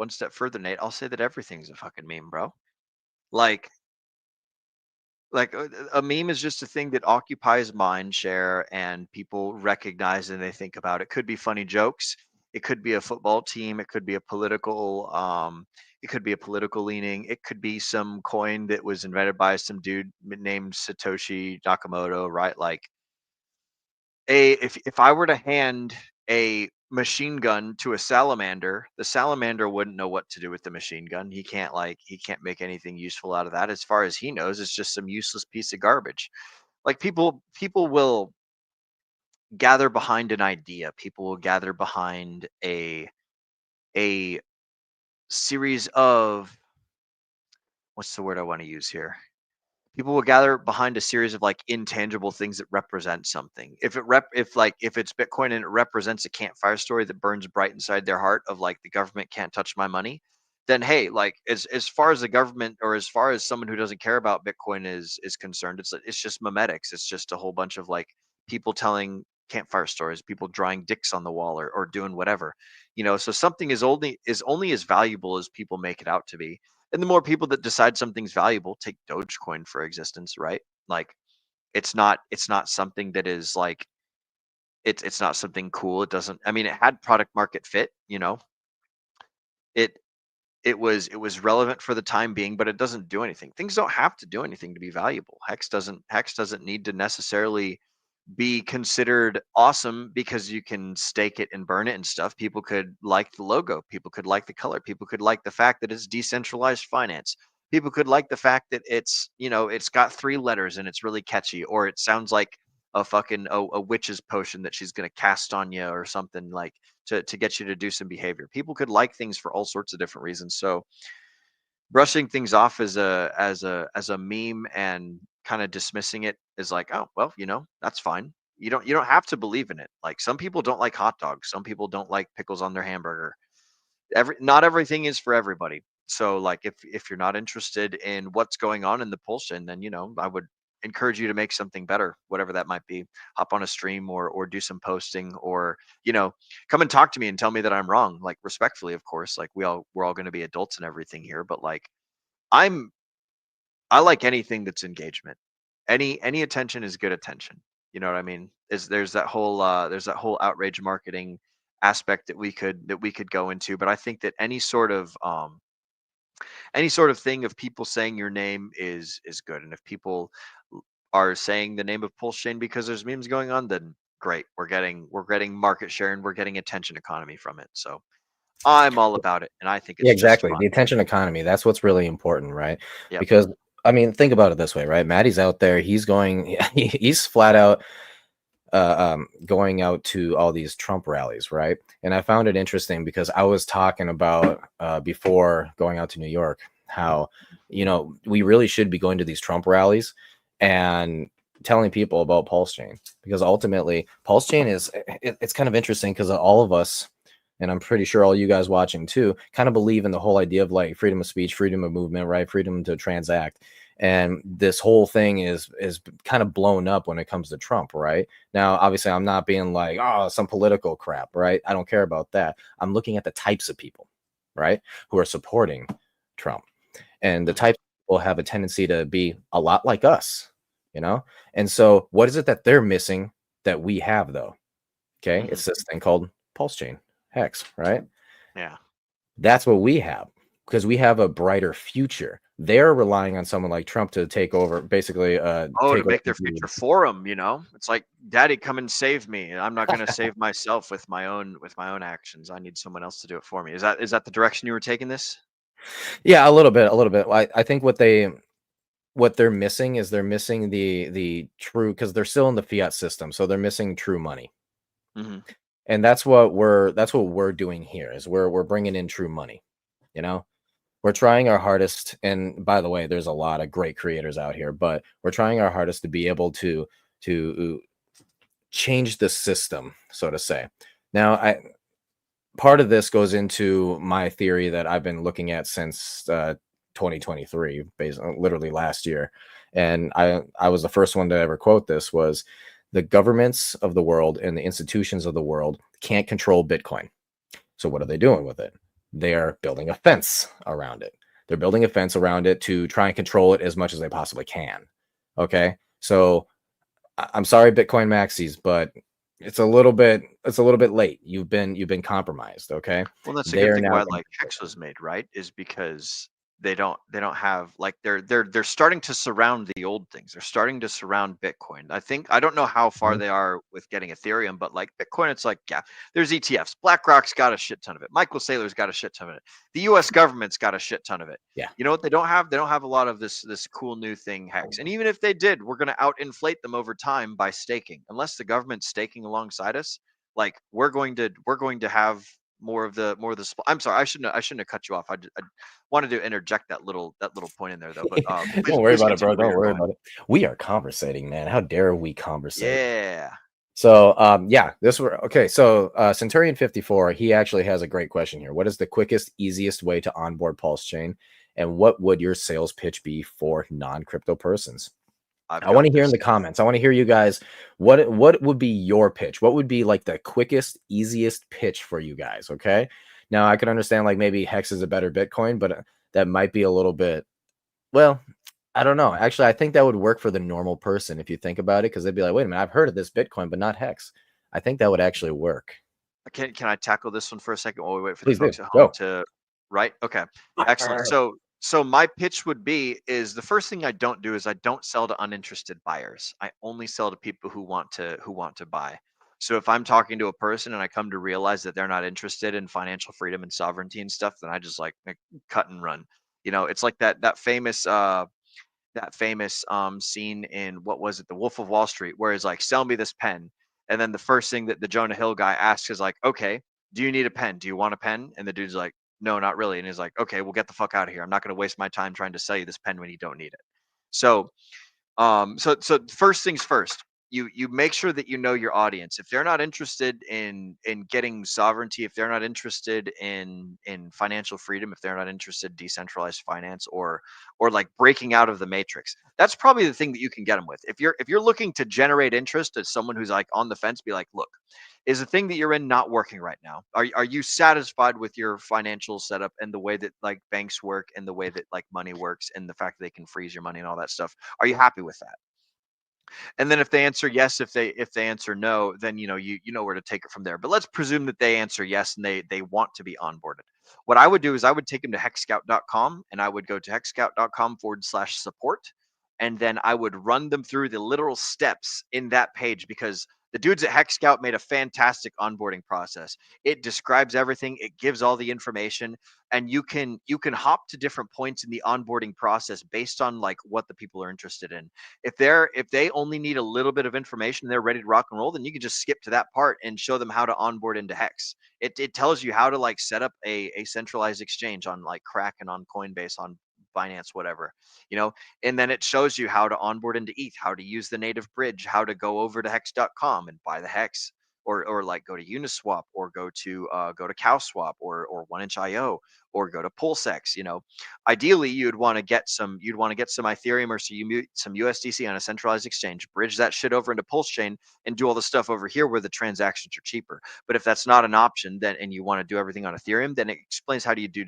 [SPEAKER 1] step further, Nate. I'll say that everything's a fucking meme, bro. Like a meme is just a thing that occupies mind share and people recognize and they think about. It could be funny jokes, it could be a football team, it could be a political leaning, it could be some coin that was invented by some dude named Satoshi Nakamoto, right? Like if I were to hand a machine gun to a salamander, the salamander wouldn't know what to do with the machine gun. He can't make anything useful out of that. As far as he knows, it's just some useless piece of garbage. Like people will gather behind an idea. People will gather behind a series of, what's the word I want to use here? People will gather behind a series of like intangible things that represent something. If it's Bitcoin and it represents a campfire story that burns bright inside their heart of like, the government can't touch my money, then hey, like as far as the government, or as far as someone who doesn't care about Bitcoin is concerned, it's just memetics. It's just a whole bunch of like people telling campfire stories, people drawing dicks on the wall, or doing whatever, you know. So something is only as valuable as people make it out to be. And the more people that decide something's valuable, take Dogecoin for existence, right? Like it's not something that is like, it's not something cool. It doesn't, I mean, it had product market fit, you know. It was relevant for the time being, but it doesn't do anything. Things don't have to do anything to be valuable. Hex doesn't need to necessarily be considered awesome because you can stake it and burn it and stuff. People could like the logo, people could like the color, people could like the fact that it's decentralized finance, people could like the fact that it's, you know, it's got 3 letters and it's really catchy, or it sounds like a fucking a witch's potion that she's going to cast on you or something, like to get you to do some behavior. People could like things for all sorts of different reasons. So brushing things off as a meme and kind of dismissing it is like, oh well, you know, that's fine. You don't have to believe in it. Like some people don't like hot dogs, some people don't like pickles on their hamburger. Not everything is for everybody. So like if you're not interested in what's going on in the PulseChain, then, you know, I would encourage you to make something better, whatever that might be. Hop on a stream, or do some posting, or, you know, come and talk to me and tell me that I'm wrong, like respectfully, of course. Like we're all going to be adults and everything here, but like I'm I like anything that's engagement. Any attention is good attention. You know what I mean? There's that whole outrage marketing aspect that we could go into, but I think that any sort of thing of people saying your name is good. And if people are saying the name of PulseChain because there's memes going on, then great. We're getting market share and we're getting attention economy from it. So I'm all about it, and I think
[SPEAKER 2] Yeah,
[SPEAKER 1] it's just
[SPEAKER 2] exactly.
[SPEAKER 1] fun.
[SPEAKER 2] The attention economy. That's what's really important, right?
[SPEAKER 1] Yep.
[SPEAKER 2] Because I mean, think about it this way, right? Maddie's out there. He's going. He's flat out. going out to all these Trump rallies, right? And I found it interesting because I was talking about before going out to New York how, you know, we really should be going to these Trump rallies and telling people about PulseChain, because ultimately PulseChain it's kind of interesting because all of us, and I'm pretty sure all you guys watching too, kind of believe in the whole idea of like freedom of speech, freedom of movement, right? Freedom to transact. And this whole thing is kind of blown up when it comes to Trump, right? Now, obviously, I'm not being like, oh, some political crap, right? I don't care about that. I'm looking at the types of people, right, who are supporting Trump. And the types of people have a tendency to be a lot like us, you know? And so what is it that they're missing that we have, though? Okay, it's this thing called PulseChain, Hex, right?
[SPEAKER 1] Yeah.
[SPEAKER 2] That's what we have, because we have a brighter future. They're relying on someone like Trump to take over, basically.
[SPEAKER 1] To make their future for them, you know. It's like, Daddy, come and save me. I'm not going to save myself with my own actions. I need someone else to do it for me. Is that the direction you were taking this?
[SPEAKER 2] Yeah, a little bit. I think what they're missing is they're missing the true, because they're still in the fiat system, so they're missing true money. And that's what we're doing here, is we're bringing in true money. You know, we're trying our hardest. And by the way, there's a lot of great creators out here, but we're trying our hardest to be able to change the system, so to say. Now, part of this goes into my theory that I've been looking at since 2023, basically literally last year. And I was the first one to ever quote this, was the governments of the world and the institutions of the world can't control Bitcoin. So what are they doing with it? They are building a fence around it. They're building a fence around it to try and control it as much as they possibly can. Okay. So I'm sorry, Bitcoin maxis, but it's a little bit late. You've been compromised. Okay.
[SPEAKER 1] Well, that's a good thing why like Hex was made, right? Is because they don't have, like, they're starting to surround the old things. They're starting to surround Bitcoin. I don't know how far they are with getting Ethereum, but like Bitcoin, it's like, yeah, there's ETFs. BlackRock's got a shit ton of it. Michael Saylor's got a shit ton of it. The US government's got a shit ton of it.
[SPEAKER 2] Yeah.
[SPEAKER 1] You know what they don't have? They don't have a lot of this cool new thing, Hex. And even if they did, we're gonna out-inflate them over time by staking. Unless the government's staking alongside us, like we're going to have more of the I'm sorry, I shouldn't have cut you off. I wanted to interject that little point in there, though. But
[SPEAKER 2] don't worry about it, bro. Don't worry about it. We are conversating, man. How dare we conversate?
[SPEAKER 1] Yeah.
[SPEAKER 2] So yeah, okay. So Centurion 54, he actually has a great question here. What is the quickest, easiest way to onboard PulseChain, and what would your sales pitch be for non-crypto persons? I want to hear in the comments. I want to hear you guys. What would be your pitch? What would be like the quickest, easiest pitch for you guys? Okay. Now I can understand like maybe Hex is a better Bitcoin, but that might be a little bit, well, I don't know. Actually, I think that would work for the normal person if you think about it, because they'd be like, wait a minute, I've heard of this Bitcoin, but not Hex. I think that would actually work.
[SPEAKER 1] Can I tackle this one for a second while we wait for
[SPEAKER 2] Please
[SPEAKER 1] the folks
[SPEAKER 2] do.
[SPEAKER 1] at home
[SPEAKER 2] Go.
[SPEAKER 1] to, right? Okay. Excellent. So my pitch would be, is the first thing I don't do is I don't sell to uninterested buyers. I only sell to people who want to buy. So if I'm talking to a person and I come to realize that they're not interested in financial freedom and sovereignty and stuff, then I just like cut and run. You know, it's like that famous scene in, what was it, The Wolf of Wall Street, where he's like, sell me this pen. And then the first thing that the Jonah Hill guy asks is like, okay, do you need a pen? Do you want a pen? And the dude's like, no, not really. And he's like, okay, well, get the fuck out of here. I'm not going to waste my time trying to sell you this pen when you don't need it. So so first things first, you make sure that you know your audience. If they're not interested in getting sovereignty, if they're not interested in financial freedom, if they're not interested in decentralized finance, or like breaking out of the matrix, that's probably the thing that you can get them with. If you're looking to generate interest as someone who's like on the fence, be like, look, is the thing that you're in not working right now? Are you satisfied with your financial setup and the way that like banks work and the way that like money works and the fact that they can freeze your money and all that stuff? Are you happy with that? And then if they answer yes, if they answer no, then you know where to take it from there. But let's presume that they answer yes and they want to be onboarded. What I would do is I would take them to hexscout.com, and I would go to hexscout.com/support. And then I would run them through the literal steps in that page, because The dudes at Hex Scout made a fantastic onboarding process. It describes everything, it gives all the information, and you can hop to different points in the onboarding process based on like what the people are interested in. If they only need a little bit of information and they're ready to rock and roll, then you can just skip to that part and show them how to onboard into Hex. It tells you how to like set up a centralized exchange on like Kraken, on Coinbase, on Binance, whatever, you know, and then it shows you how to onboard into ETH, how to use the native bridge, how to go over to hex.com and buy the Hex, or like go to Uniswap, or go to CowSwap, or 1inch.io, or go to PulseX. You know, ideally you'd want to get some Ethereum or some USDC on a centralized exchange, bridge that shit over into PulseChain, and do all the stuff over here where the transactions are cheaper. But if that's not an option, then and you want to do everything on Ethereum, then it explains how do you do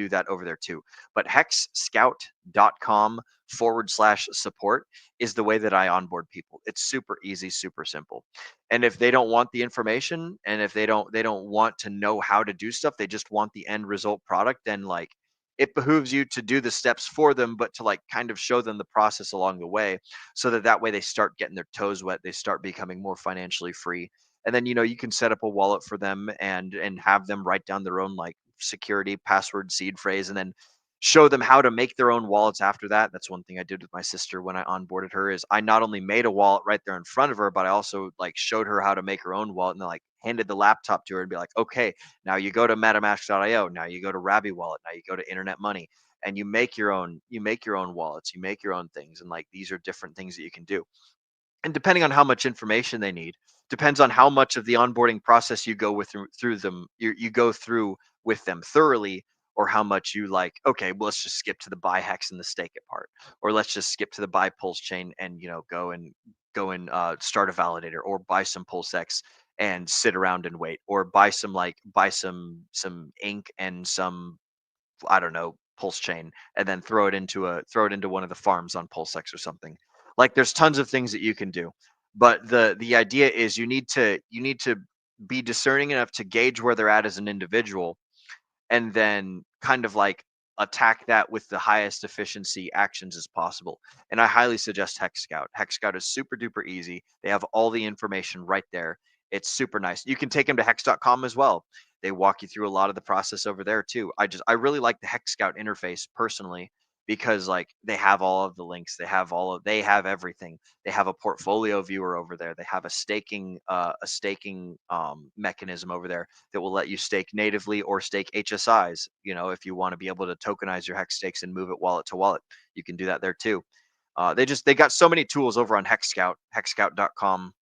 [SPEAKER 1] that over there too. But hexscout.com/support is the way that I onboard people. It's super easy, super simple. And if they don't want the information, and if they don't want to know how to do stuff, they just want the end result product, then like it behooves you to do the steps for them, but to like kind of show them the process along the way, so that way they start getting their toes wet, they start becoming more financially free. And then, you know, you can set up a wallet for them and have them write down their own like security password, seed phrase, and then show them how to make their own wallets after that. That's one thing I did with my sister when I onboarded her, is I not only made a wallet right there in front of her, but I also like showed her how to make her own wallet, and then like handed the laptop to her and be like, okay, now you go to metamask.io, now you go to Rabby Wallet, now you go to Internet Money, and you make your own wallets, you make your own things, and like these are different things that you can do. And depending on how much information they need, depends on how much of the onboarding process you go through them, you go through with them thoroughly, or how much you like, okay, well, let's just skip to the buy Hex and the stake it part, or let's just skip to the buy PulseChain and, you know, go and start a validator, or buy some PulseX and sit around and wait, or buy some ink and some, I don't know, PulseChain, and then throw it into one of the farms on PulseX or something. Like there's tons of things that you can do, but the idea is you need to be discerning enough to gauge where they're at as an individual, and then kind of like attack that with the highest efficiency actions as possible. And I highly suggest Hex Scout. Hex Scout is super duper easy. They have all the information right there. It's super nice. You can take them to hex.com as well. They walk you through a lot of the process over there too. I really like the Hex Scout interface personally, because like they have all of the links, they have everything. They have a portfolio viewer over there. They have a staking mechanism over there that will let you stake natively or stake HSIs. You know, if you want to be able to tokenize your Hex stakes and move it wallet to wallet, you can do that there too. They got so many tools over on Hex Scout, hexscout.com.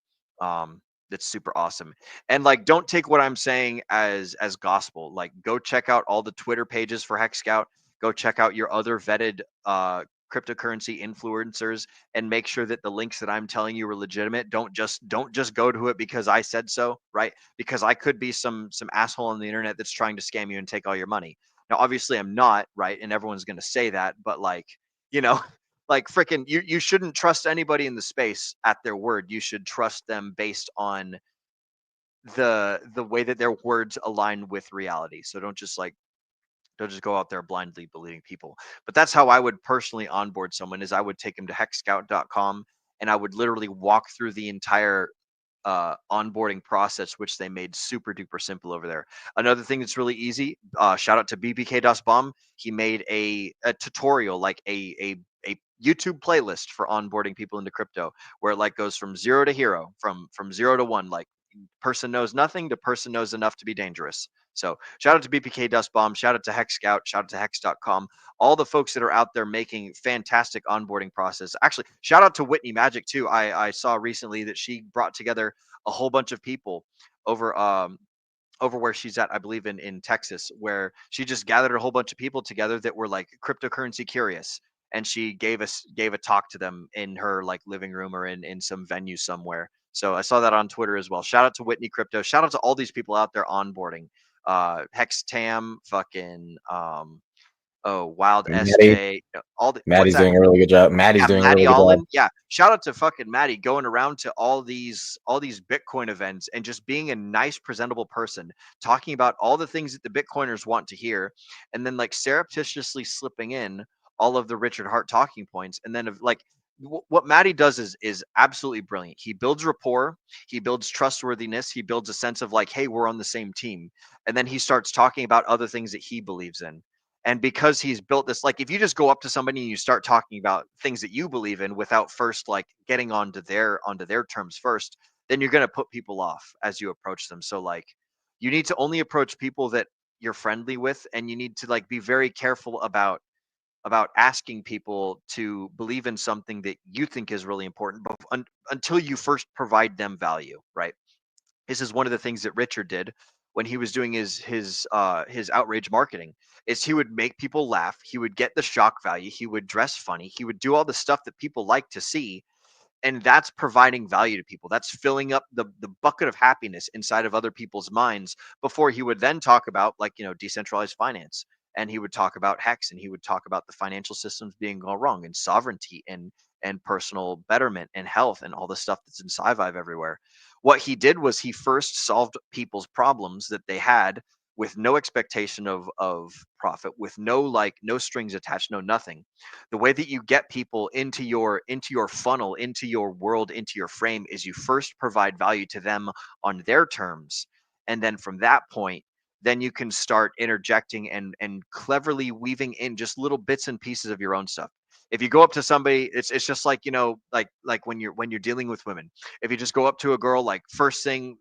[SPEAKER 1] That's super awesome. And like, don't take what I'm saying as gospel. Like, go check out all the Twitter pages for Hex Scout. Go check out your other vetted cryptocurrency influencers, and make sure that the links that I'm telling you are legitimate. Don't just go to it because I said so, right? Because I could be some asshole on the internet that's trying to scam you and take all your money. Now, obviously, I'm not, right? And everyone's going to say that, but like, you know, like freaking, you shouldn't trust anybody in the space at their word. You should trust them based on the way that their words align with reality. So don't just go out there blindly believing people. But that's how I would personally onboard someone, is I would take them to hexscout.com, and I would literally walk through the entire onboarding process, which they made super duper simple over there. Another thing that's really easy, shout out to BBK.bomb. He made a tutorial, like a YouTube playlist for onboarding people into crypto, where it like goes from zero to hero, from 0 to 1, like person knows nothing to person knows enough to be dangerous. So shout out to BPK Bomb, shout out to Hex Scout, shout out to hex.com, all the folks that are out there making fantastic onboarding process. Actually, shout out to Whitney Magic too. I saw recently that she brought together a whole bunch of people over where she's at, I believe in Texas, where she just gathered a whole bunch of people together that were like cryptocurrency curious, and she gave a talk to them in her like living room, or in some venue somewhere. So I saw that on Twitter as well. Shout out to Whitney Crypto. Shout out to all these people out there onboarding. Hex Tam, fucking Wild SJ, all the
[SPEAKER 2] Maddie's doing a really good job. Maddie's doing a really good job.
[SPEAKER 1] Yeah, shout out to fucking Maddie, going around to all these Bitcoin events and just being a nice, presentable person, talking about all the things that the Bitcoiners want to hear, and then like surreptitiously slipping in all of the Richard Hart talking points, and then like what Maddie does is absolutely brilliant. He builds rapport, he builds trustworthiness, he builds a sense of like, hey, we're on the same team. And then he starts talking about other things that he believes in. And because he's built this, like if you just go up to somebody and you start talking about things that you believe in without first like getting onto their terms first, then you're going to put people off as you approach them. So like you need to only approach people that you're friendly with, and you need to like be very careful about asking people to believe in something that you think is really important, but until you first provide them value, right? This is one of the things that Richard did when he was doing his outrage marketing. Is he would make people laugh, he would get the shock value, he would dress funny, he would do all the stuff that people like to see, and that's providing value to people. That's filling up the bucket of happiness inside of other people's minds before he would then talk about like, decentralized finance, and he would talk about hex, and he would talk about the financial systems being all wrong, and sovereignty, and personal betterment and health and all the stuff that's in sci-fi everywhere. What he did was he first solved people's problems that they had with no expectation of profit, with no strings attached, no nothing. The way that you get people into your funnel, into your world, into your frame is you first provide value to them on their terms, and then from that point, then you can start interjecting and cleverly weaving in just little bits and pieces of your own stuff. If you go up to somebody, it's just like, like when you're dealing with women. If you just go up to a girl like first thing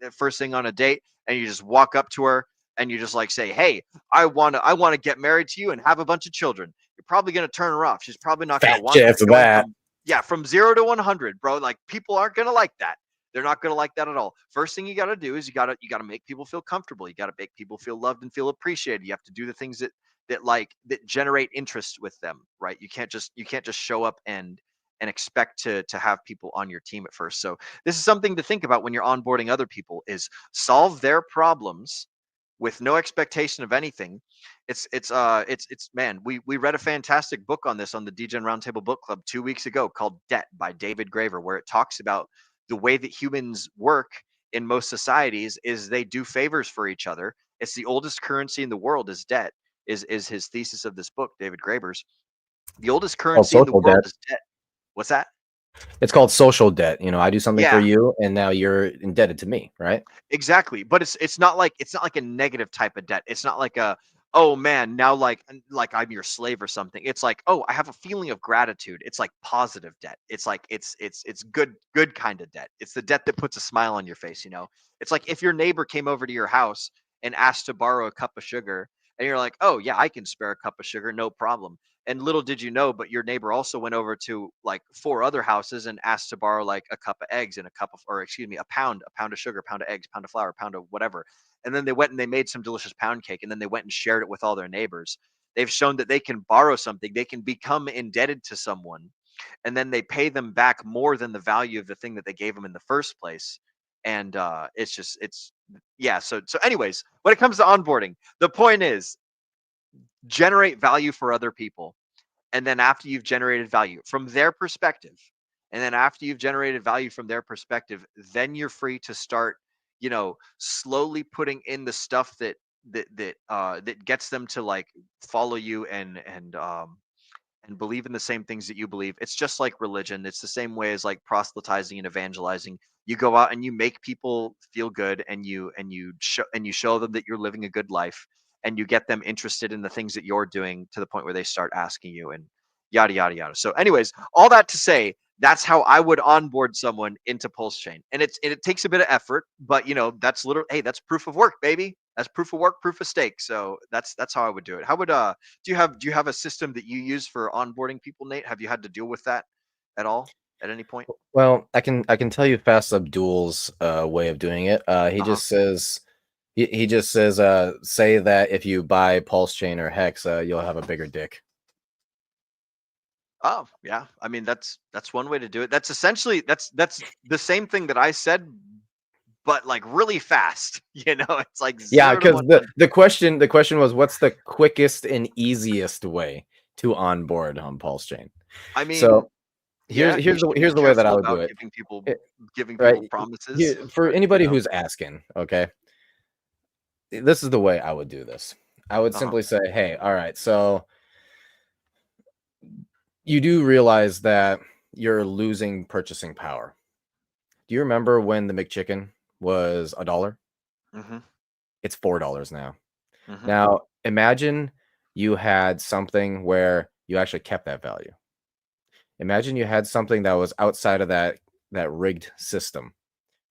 [SPEAKER 1] on a date, and you just walk up to her and you just like say, hey, I want to get married to you and have a bunch of children, you're probably going to turn her off. She's probably not going to
[SPEAKER 2] Fat
[SPEAKER 1] want
[SPEAKER 2] chance
[SPEAKER 1] that.
[SPEAKER 2] of that.
[SPEAKER 1] From 0 to 100, bro. Like people aren't going to like that. They're not going to like that at all. First thing you got to do is you got to make people feel comfortable. You got to make people feel loved and feel appreciated. You have to do the things that generate interest with them, right? You can't just show up and expect to have people on your team at first. So this is something to think about when you're onboarding other people: is solve their problems with no expectation of anything. It's man, we read a fantastic book on this on the Degen Roundtable Book Club 2 weeks ago called Debt by David Graver, where it talks about the way that humans work in most societies is they do favors for each other. It's the oldest currency in the world is debt, is his thesis of this book, David Graver's. The oldest currency in the
[SPEAKER 2] Social
[SPEAKER 1] world
[SPEAKER 2] debt.
[SPEAKER 1] is debt. What's that?
[SPEAKER 2] It's called social debt. I do something for
[SPEAKER 1] Yeah,
[SPEAKER 2] you, and now you're indebted to me, right?
[SPEAKER 1] exactly. But it's not like a negative type of debt. It's not like a, oh man, now like I'm your slave or something. It's like, oh, I have a feeling of gratitude. It's like positive debt. It's like it's good kind of debt. It's the debt that puts a smile on your face. It's like if your neighbor came over to your house and asked to borrow a cup of sugar, and you're like, oh yeah, I can spare a cup of sugar, no problem. And little did you know, but your neighbor also went over to like 4 other houses and asked to borrow like a cup of eggs and a pound of sugar, a pound of eggs, pound of flour, a pound of whatever. And then they went and they made some delicious pound cake, and then they went and shared it with all their neighbors. They've shown that they can borrow something, they can become indebted to someone, and then they pay them back more than the value of the thing that they gave them in the first place. And it's yeah. So anyways, when it comes to onboarding, the point is generate value for other people. And then after you've generated value from their perspective, and then after you've generated value from their perspective, then you're free to start, slowly putting in the stuff that gets them to like follow you and believe in the same things that you believe. It's just like religion. It's the same way as like proselytizing and evangelizing. You go out and you make people feel good, and you show them that you're living a good life, and you get them interested in the things that you're doing to the point where they start asking you, and yada yada yada. So anyways, all that to say, that's how I would onboard someone into PulseChain. And it takes a bit of effort, but that's literally, hey, that's proof of work, baby. That's proof of work, proof of stake. So that's how I would do it. How would do you have a system that you use for onboarding people, Nate? Have you had to deal with that at all at any point?
[SPEAKER 2] Well, I can tell you Fast Abdul's way of doing it. He
[SPEAKER 1] Uh-huh.
[SPEAKER 2] just says he just says say that if you buy PulseChain or Hex, you'll have a bigger dick.
[SPEAKER 1] Oh, yeah. I mean, that's one way to do it. That's essentially that's the same thing that I said, but like really fast. It's like
[SPEAKER 2] Yeah,
[SPEAKER 1] 0 to
[SPEAKER 2] because
[SPEAKER 1] 100.
[SPEAKER 2] the question was, what's the quickest and easiest way to onboard on PulseChain?
[SPEAKER 1] I mean,
[SPEAKER 2] So
[SPEAKER 1] yeah, you
[SPEAKER 2] here's the
[SPEAKER 1] should be
[SPEAKER 2] way that I
[SPEAKER 1] careful
[SPEAKER 2] would do
[SPEAKER 1] about
[SPEAKER 2] it.
[SPEAKER 1] giving people
[SPEAKER 2] It-
[SPEAKER 1] giving
[SPEAKER 2] right
[SPEAKER 1] people promises,
[SPEAKER 2] here, for
[SPEAKER 1] but
[SPEAKER 2] anybody who's asking, okay, this is the way I would do this. I would
[SPEAKER 1] uh-huh.
[SPEAKER 2] simply say, hey, all right, so you do realize that you're losing purchasing power. Do you remember when the McChicken was $1?
[SPEAKER 1] Mm-hmm.
[SPEAKER 2] It's $4 now.
[SPEAKER 1] Mm-hmm.
[SPEAKER 2] Now, imagine you had something where you actually kept that value. Imagine you had something that was outside of that rigged system,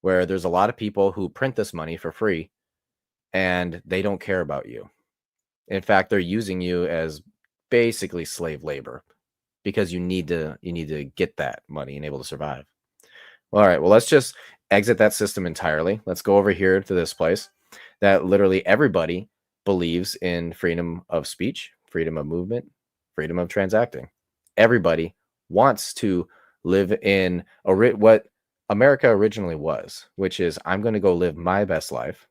[SPEAKER 2] where there's a lot of people who print this money for free and they don't care about you. In fact, they're using you as basically slave labor because you need to get that money and able to survive. All right, well, let's just exit that system entirely. Let's go over here to this place that literally everybody believes in freedom of speech, freedom of movement, freedom of transacting. Everybody wants to live in what America originally was, which is I'm going to go live my best life.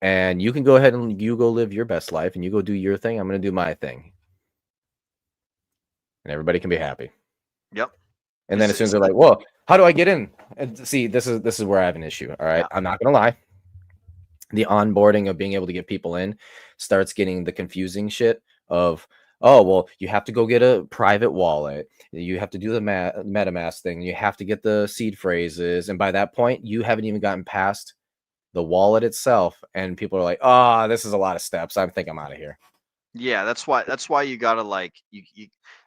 [SPEAKER 2] And you can go ahead and you go live your best life and you go do your thing. I'm going to do my thing. And everybody can be happy.
[SPEAKER 1] Yep.
[SPEAKER 2] And then as soon as they're like, well, how do I get in? And see, this is where I have an issue. All right. Yeah. I'm not going to lie. The onboarding of being able to get people in starts getting the confusing shit of, oh, well, you have to go get a private wallet. You have to do the MetaMask thing. You have to get the seed phrases. And by that point, you haven't even gotten past the wallet itself. And people are like, oh, this is a lot of steps. I think I'm out of here.
[SPEAKER 1] Yeah, that's why you gotta like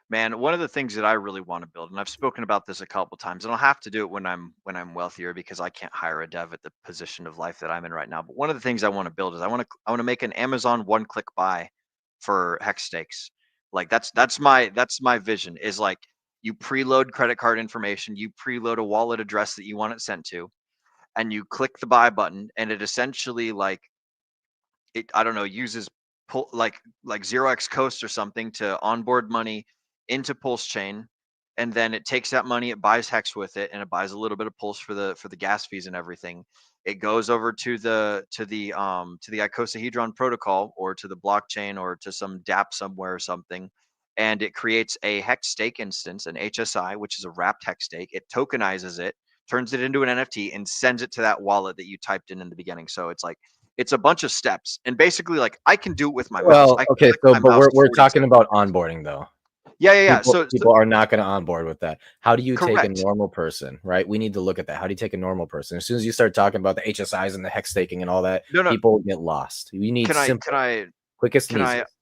[SPEAKER 1] man, one of the things that I really want to build, and I've spoken about this a couple times, and I'll have to do it when I'm wealthier because I can't hire a dev at the position of life that I'm in right now. But one of the things I want to build is I want to make an Amazon one-click buy for hex stakes. Like that's my vision is like you preload credit card information, you preload a wallet address that you want it sent to, and you click the buy button, and it essentially like I don't know, uses like 0x Coast or something to onboard money into PulseChain, and then it takes that money, it buys Hex with it, and it buys a little bit of Pulse for the gas fees and everything. It goes over to the icosahedron protocol or to the blockchain or to some DApp somewhere or something, and it creates a Hex stake instance, an HSI, which is a wrapped Hex stake. It tokenizes it, turns it into an NFT, and sends it to that wallet that you typed in the beginning. So it's like it's a bunch of steps, and basically like I can do it with my mouse.
[SPEAKER 2] Okay, so but we're talking about onboarding though.
[SPEAKER 1] Yeah.
[SPEAKER 2] People are not going to onboard with that. How do you
[SPEAKER 1] correct.
[SPEAKER 2] take a normal person, right? We need to look at that. How do you take a normal person? As soon as you start talking about the HSIs and the hex staking and all that, people get lost. You need quickest and easiest.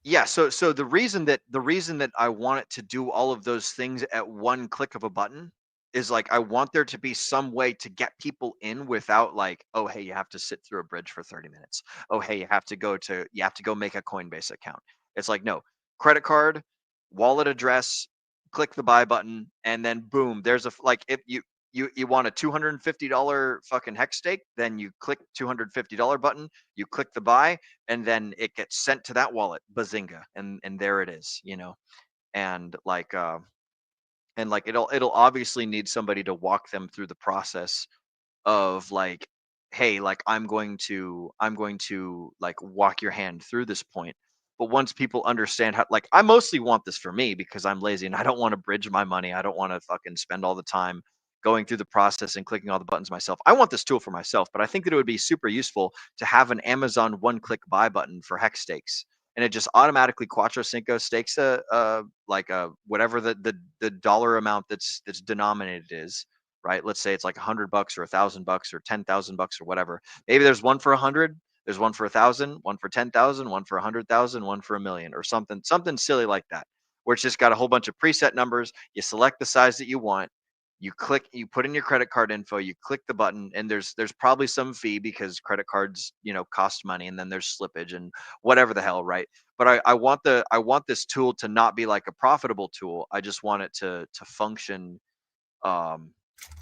[SPEAKER 1] Yeah, so the reason that I want it to do all of those things at one click of a button is like I want there to be some way to get people in without like, oh hey, you have to sit through a bridge for 30 minutes. Oh hey, you have to go make a Coinbase account. It's like, no, credit card, wallet address, click the buy button, and then boom, there's a like if you want a $250 fucking hex stake, then you click $250 button, you click the buy, and then it gets sent to that wallet, bazinga, and there it is, you know. And like it'll obviously need somebody to walk them through the process of like, hey, like I'm going to like walk your hand through this point. But once people understand how, like, I mostly want this for me because I'm lazy and I don't want to bridge my money. I don't want to fucking spend all the time going through the process and clicking all the buttons myself. I want this tool for myself, but I think that it would be super useful to have an Amazon one-click buy button for hex stakes, and it just automatically Quattro Cinco stakes whatever the dollar amount that's denominated is. Right? Let's say it's like $100 or $1,000 or $10,000 or whatever. Maybe there's one for 100, there's one for 1,000, one for 10,000, one for 100,000, one for 1,000,000, or something silly like that, where it's just got a whole bunch of preset numbers. You select the size that you want, you click, you put in your credit card info, you click the button, and there's probably some fee because credit cards, you know, cost money, and then there's slippage and whatever the hell, right? But I want this tool to not be like a profitable tool. I just want it to function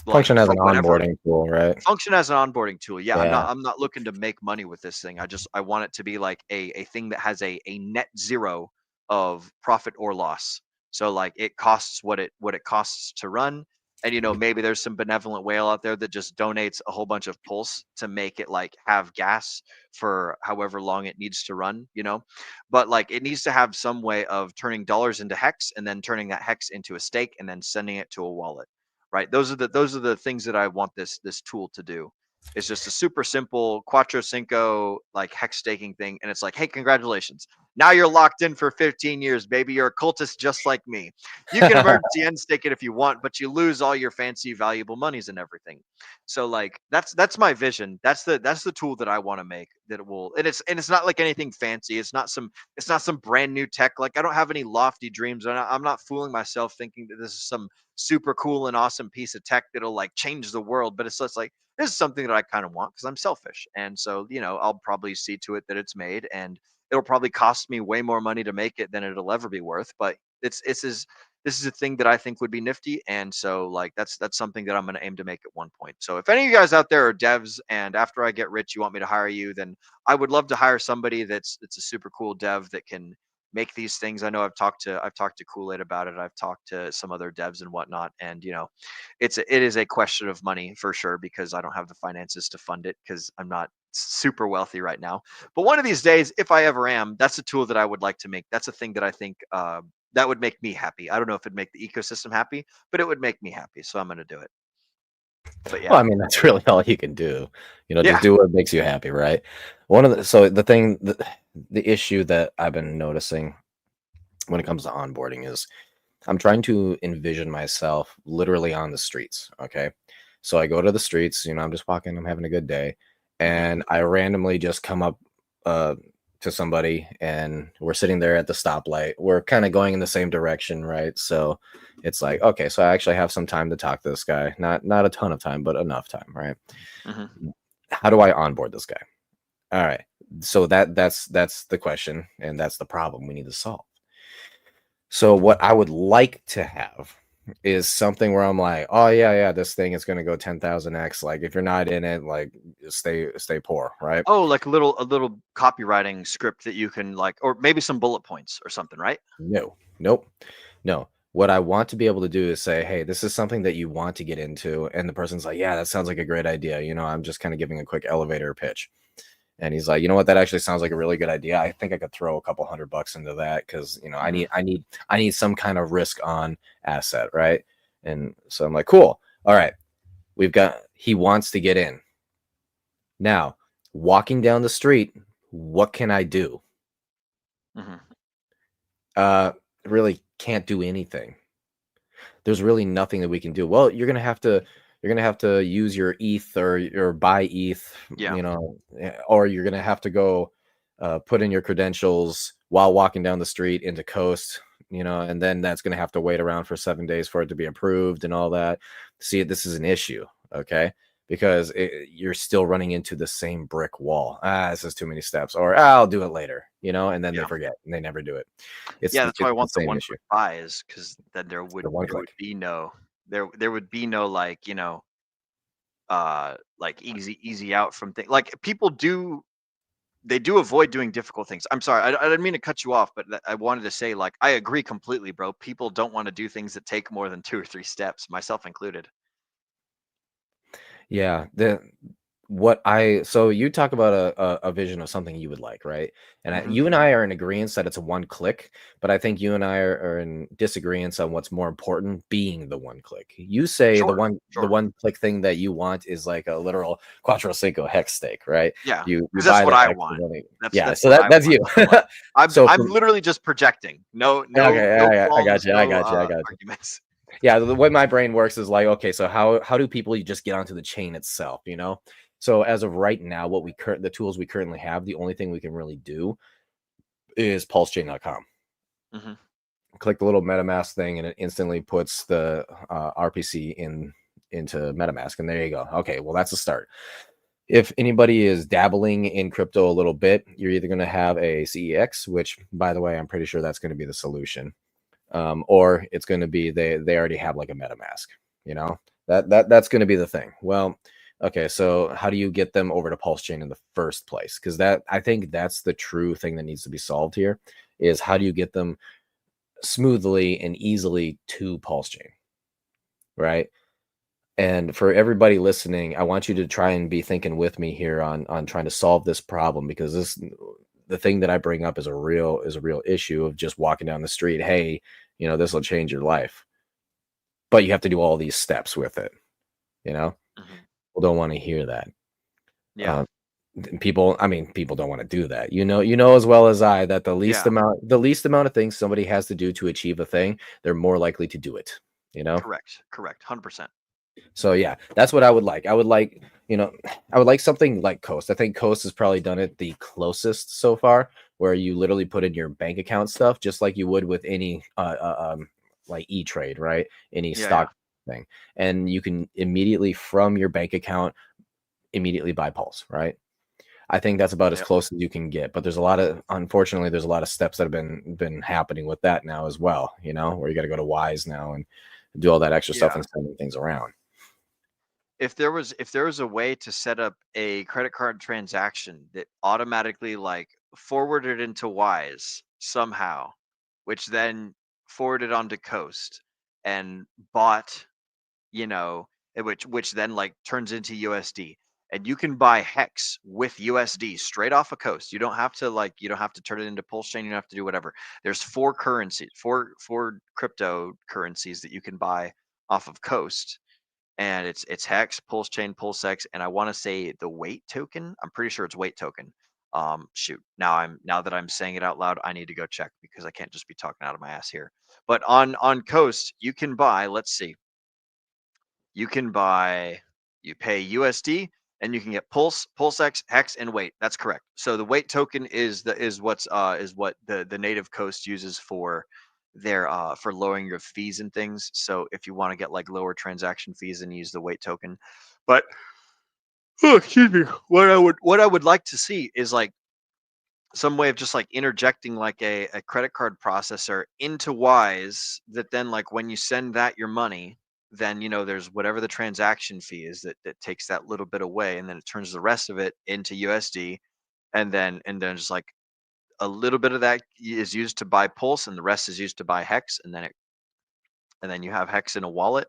[SPEAKER 2] function as an onboarding tool, right?
[SPEAKER 1] Function as an onboarding tool. Yeah. I'm not looking to make money with this thing. I want it to be like a thing that has a net zero of profit or loss. So like it costs what it costs to run. And you know, maybe there's some benevolent whale out there that just donates a whole bunch of pulse to make it like have gas for however long it needs to run, you know. But like it needs to have some way of turning dollars into hex and then turning that hex into a stake and then sending it to a wallet. Right? Those are the things that I want this tool to do. It's just a super simple Quattro Cinco like hex staking thing, and it's like, hey, congratulations! Now you're locked in for 15 years, baby. You're a cultist just like me. You can emergency end stake it if you want, but you lose all your fancy valuable monies and everything. So like that's my vision. That's the tool that I want to make that it will, and it's not like anything fancy. It's not some brand new tech. Like I don't have any lofty dreams. I'm not fooling myself thinking that this is some super cool and awesome piece of tech that'll like change the world. But it's just like this is something that I kind of want because I'm selfish. And so, I'll probably see to it that it's made, and it'll probably cost me way more money to make it than it'll ever be worth. But this is a thing that I think would be nifty. And so like that's something that I'm going to aim to make at one point. So if any of you guys out there are devs and after I get rich, you want me to hire you, then I would love to hire somebody that's a super cool dev that can make these things. I know I've talked to Kool-Aid about it. I've talked to some other devs and whatnot. And it is a question of money for sure, because I don't have the finances to fund it because I'm not super wealthy right now. But one of these days, if I ever am, that's a tool that I would like to make. That's a thing that I think that would make me happy. I don't know if it'd make the ecosystem happy, but it would make me happy. So I'm going to do it. But yeah.
[SPEAKER 2] Well, I mean, that's really all you can do.
[SPEAKER 1] Yeah.
[SPEAKER 2] Just do what makes you happy, right? The issue that I've been noticing when it comes to onboarding is I'm trying to envision myself literally on the streets. Okay. So I go to the streets, I'm just walking, I'm having a good day. And I randomly just come up to somebody and we're sitting there at the stoplight. We're kind of going in the same direction, right? So it's like, okay, so I actually have some time to talk to this guy. Not a ton of time, but enough time, right? How do I onboard this guy? All right. So that's the question, and that's the problem we need to solve. So what I would like to have is something where I'm like, oh yeah, this thing is going to go 10,000x. Like if you're not in it, like stay poor, right?
[SPEAKER 1] Oh, like a little copywriting script that you can like, or maybe some bullet points or something, right?
[SPEAKER 2] No. What I want to be able to do is say, hey, this is something that you want to get into, and the person's like, yeah, that sounds like a great idea. I'm just kind of giving a quick elevator pitch. And he's like, you know what? That actually sounds like a really good idea. I think I could throw a couple $100 into that because I need some kind of risk on asset, right? And so I'm like, cool. All right, he wants to get in. Now, walking down the street, what can I do? Really can't do anything. There's really nothing that we can do. Well, you're gonna have to use your ETH or buy ETH, or you're gonna have to go put in your credentials while walking down the street into Coast, and then that's gonna have to wait around for 7 days for it to be approved and all that. See, this is an issue, okay? Because you're still running into the same brick wall. This is too many steps, or I'll do it later, and then they forget and they never do it.
[SPEAKER 1] That's why I want the one-click buys, because then there would be no like like easy out from things. Like people do avoid doing difficult things. I'm sorry, I didn't mean to cut you off, but I wanted to say, like, I agree completely, bro. People don't want to do things that take more than 2 or 3 steps, myself included.
[SPEAKER 2] Yeah, so you talk about a vision of something you would like, right? And you and I are in agreement that it's a one click, but I think you and I are in disagreement on what's more important, being the one click. You say the one click thing that you want is like a literal Quattro Cinco hex stake, right?
[SPEAKER 1] Yeah,
[SPEAKER 2] you
[SPEAKER 1] that's what I want.
[SPEAKER 2] That's you.
[SPEAKER 1] I'm literally just projecting. No,
[SPEAKER 2] okay, I got you.
[SPEAKER 1] Arguments.
[SPEAKER 2] Yeah, the way my brain works is like, okay, so how do people just get onto the chain itself, So as of right now, the tools we currently have, the only thing we can really do is PulseChain.com. Click the little MetaMask thing, and it instantly puts the RPC into MetaMask, and there you go. Okay, well, that's a start. If anybody is dabbling in crypto a little bit, you're either going to have a CEX, which, by the way, I'm pretty sure that's going to be the solution. Or it's going to be they already have like a MetaMask, that's going to be the thing. Well, okay, so how do you get them over to PulseChain in the first place? Because I think that's the true thing that needs to be solved here, is how do you get them smoothly and easily to PulseChain, right? And for everybody listening, I want you to try and be thinking with me here on trying to solve this problem, because the thing that I bring up is a real issue of just walking down the street. Hey, this will change your life, but you have to do all these steps with it. People don't want to hear that.
[SPEAKER 1] Yeah.
[SPEAKER 2] people don't want to do that. You know as well as I that the least amount of things somebody has to do to achieve a thing, they're more likely to do it.
[SPEAKER 1] Correct 100%.
[SPEAKER 2] So yeah, that's what I would like. I would like something like Coast. I think Coast has probably done it the closest so far, where you literally put in your bank account stuff just like you would with any like E-Trade, right? Any stock thing, and you can immediately from your bank account immediately buy Pulse, right? I think that's about as close as you can get, but unfortunately there's a lot of steps that have been happening with that now as well, where you got to go to Wise now and do all that extra stuff and sending things around.
[SPEAKER 1] If there was a way to set up a credit card transaction that automatically like forwarded into Wise somehow, which then forwarded onto Coast and bought, which then like turns into USD, and you can buy Hex with USD straight off of Coast. You don't have to turn it into PulseChain. You don't have to do whatever. There's four cryptocurrencies that you can buy off of Coast, and it's Hex, PulseChain, PulseX, and I want to say the weight token. I'm pretty sure it's weight token. Shoot. Now that I'm saying it out loud, I need to go check because I can't just be talking out of my ass here. But on Coast, you can buy, let's see. You pay USD and you can get PulseX, Hex, and weight. That's correct. So the weight token is what the native Coast uses for their for lowering your fees and things. So if you want to get like lower transaction fees, and use the weight token. But excuse me, what I would like to see is like some way of just like interjecting like a credit card processor into Wise, that then like when you send that your money, then there's whatever the transaction fee is that takes that little bit away, and then it turns the rest of it into USD, and then just like a little bit of that is used to buy Pulse, and the rest is used to buy Hex, and then you have Hex in a wallet,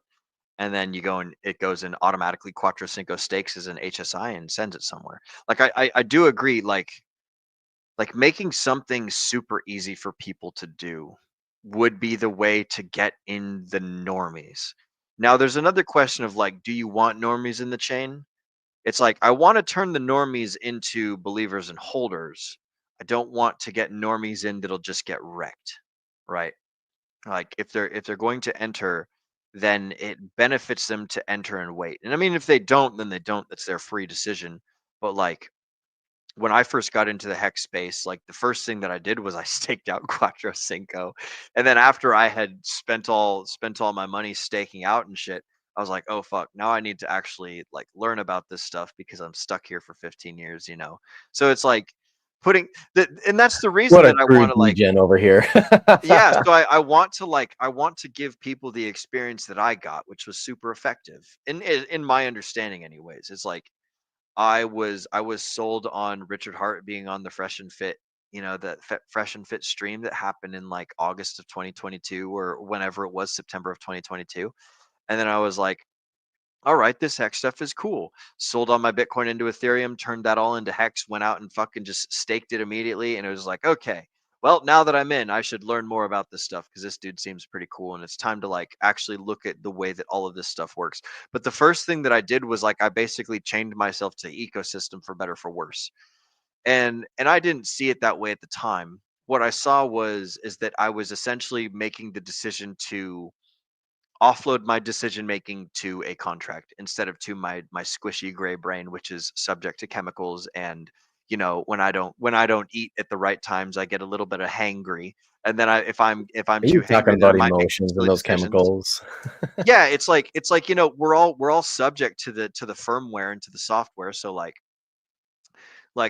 [SPEAKER 1] and then you go and it goes in automatically Quattro Cinco stakes as an HSI and sends it somewhere. Like I do agree, like making something super easy for people to do would be the way to get in the normies. Now there's another question of like, do you want normies in the chain? It's like, I want to turn the normies into believers and holders. I don't want to get normies in that'll just get wrecked, right? Like if they're going to enter, then it benefits them to enter and wait. And I mean, if they don't, then they don't. That's their free decision. But like, when I first got into the Hex space, like the first thing that I did was I staked out Quattro Cinco. And then after I had spent all my money staking out and shit, I was like, oh fuck, now I need to actually like learn about this stuff because I'm stuck here for 15 years, So it's like putting that, and that's the reason that I want to like
[SPEAKER 2] Degen over here.
[SPEAKER 1] yeah, so I want to give people the experience that I got, which was super effective in my understanding anyways. It's like I was sold on Richard Hart being on the Fresh and Fit, the Fresh and Fit stream that happened in like August of 2022 or whenever it was, September of 2022. And then I was like, all right, this Hex stuff is cool. Sold all my Bitcoin into Ethereum, turned that all into Hex, went out and fucking just staked it immediately. And it was like, okay, well, now that I'm in, I should learn more about this stuff because this dude seems pretty cool. And it's time to like actually look at the way that all of this stuff works. But the first thing that I did was like, I basically chained myself to ecosystem for better, for worse. And I didn't see it that way at the time. What I saw is that I was essentially making the decision to offload my decision making to a contract instead of to my squishy gray brain, which is subject to chemicals. And when I don't eat at the right times, I get a little bit of hangry, and then if I'm
[SPEAKER 2] Are
[SPEAKER 1] too
[SPEAKER 2] you
[SPEAKER 1] hangry,
[SPEAKER 2] talking
[SPEAKER 1] then I
[SPEAKER 2] about
[SPEAKER 1] might make
[SPEAKER 2] emotions and
[SPEAKER 1] silly
[SPEAKER 2] those
[SPEAKER 1] decisions.
[SPEAKER 2] chemicals?
[SPEAKER 1] Yeah, it's like we're all subject to the firmware and to the software. So like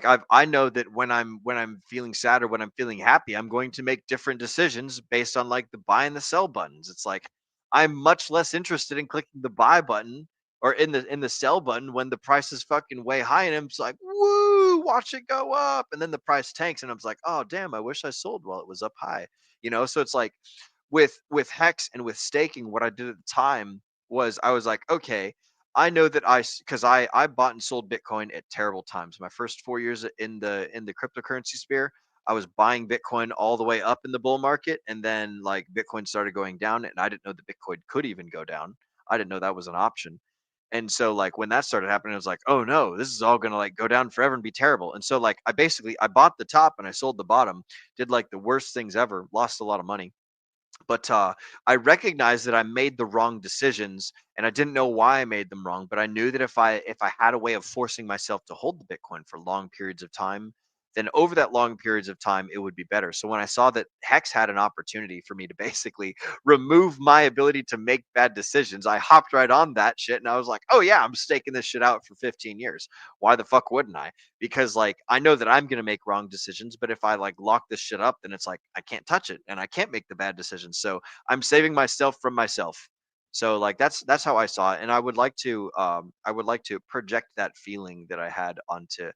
[SPEAKER 1] I know that when I'm feeling sad or when I'm feeling happy, I'm going to make different decisions based on like the buy and the sell buttons. It's like I'm much less interested in clicking the buy button or in the sell button when the price is fucking way high, and I'm just like, woo, watch it go up, and then the price tanks, and I'm just like, oh damn, I wish I sold while it was up high. So it's like with Hex and with staking, what I did at the time was I was like, okay, I know that because I bought and sold Bitcoin at terrible times. My first 4 years in the cryptocurrency sphere, I was buying Bitcoin all the way up in the bull market, and then like Bitcoin started going down, and I didn't know that Bitcoin could even go down. I didn't know that was an option. And so like when that started happening, I was like, oh no, this is all gonna like go down forever and be terrible. And so like I bought the top and I sold the bottom, did like the worst things ever, lost a lot of money. But I recognized that I made the wrong decisions, and I didn't know why I made them wrong. But I knew that if I had a way of forcing myself to hold the Bitcoin for long periods of time, then over that long periods of time, it would be better. So when I saw that Hex had an opportunity for me to basically remove my ability to make bad decisions, I hopped right on that shit, and I was like, oh yeah, I'm staking this shit out for 15 years. Why the fuck wouldn't I? Because like I know that I'm gonna make wrong decisions, but if I like lock this shit up, then it's like I can't touch it and I can't make the bad decisions. So I'm saving myself from myself. So like that's how I saw it, and I would like to project that feeling that I had onto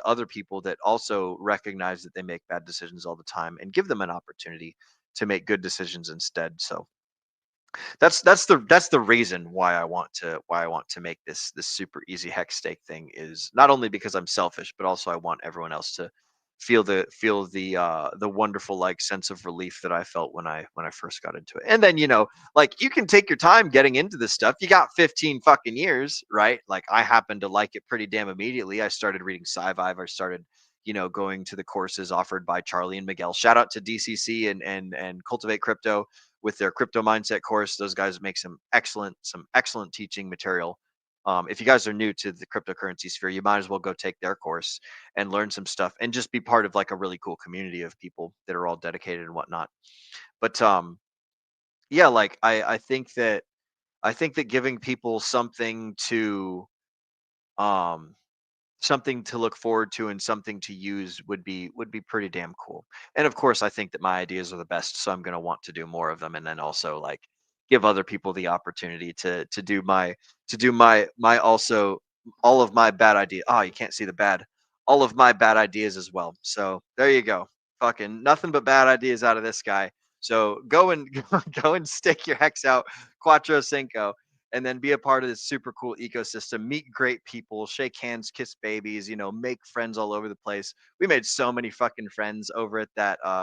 [SPEAKER 1] other people that also recognize that they make bad decisions all the time and give them an opportunity to make good decisions instead. So that's the reason why I want to make this super easy hex stake thing, is not only because I'm selfish, but also I want everyone else to feel the wonderful like sense of relief that I felt when I first got into it. And then like you can take your time getting into this stuff. You got 15 fucking years, right? Like I happen to like it pretty damn immediately. I started reading Sci-Vive. I started going to the courses offered by Charlie and Miguel. Shout out to DCC and Cultivate Crypto with their crypto mindset course. Those guys make some excellent teaching material. If you guys are new to the cryptocurrency sphere, you might as well go take their course and learn some stuff and just be part of like a really cool community of people that are all dedicated and whatnot. But yeah, like I think that giving people um something to look forward to and something to use would be pretty damn cool. And of course, I think that my ideas are the best, so I'm going to want to do more of them, and then also like give other people the opportunity to do my also all of my bad ideas. Oh, you can't see the bad. All of my bad ideas as well. So there you go. Fucking nothing but bad ideas out of this guy. So go and go and stick your hex out, Quattro Cinco, and then be a part of this super cool ecosystem, meet great people, shake hands, kiss babies, make friends all over the place. We made so many fucking friends over at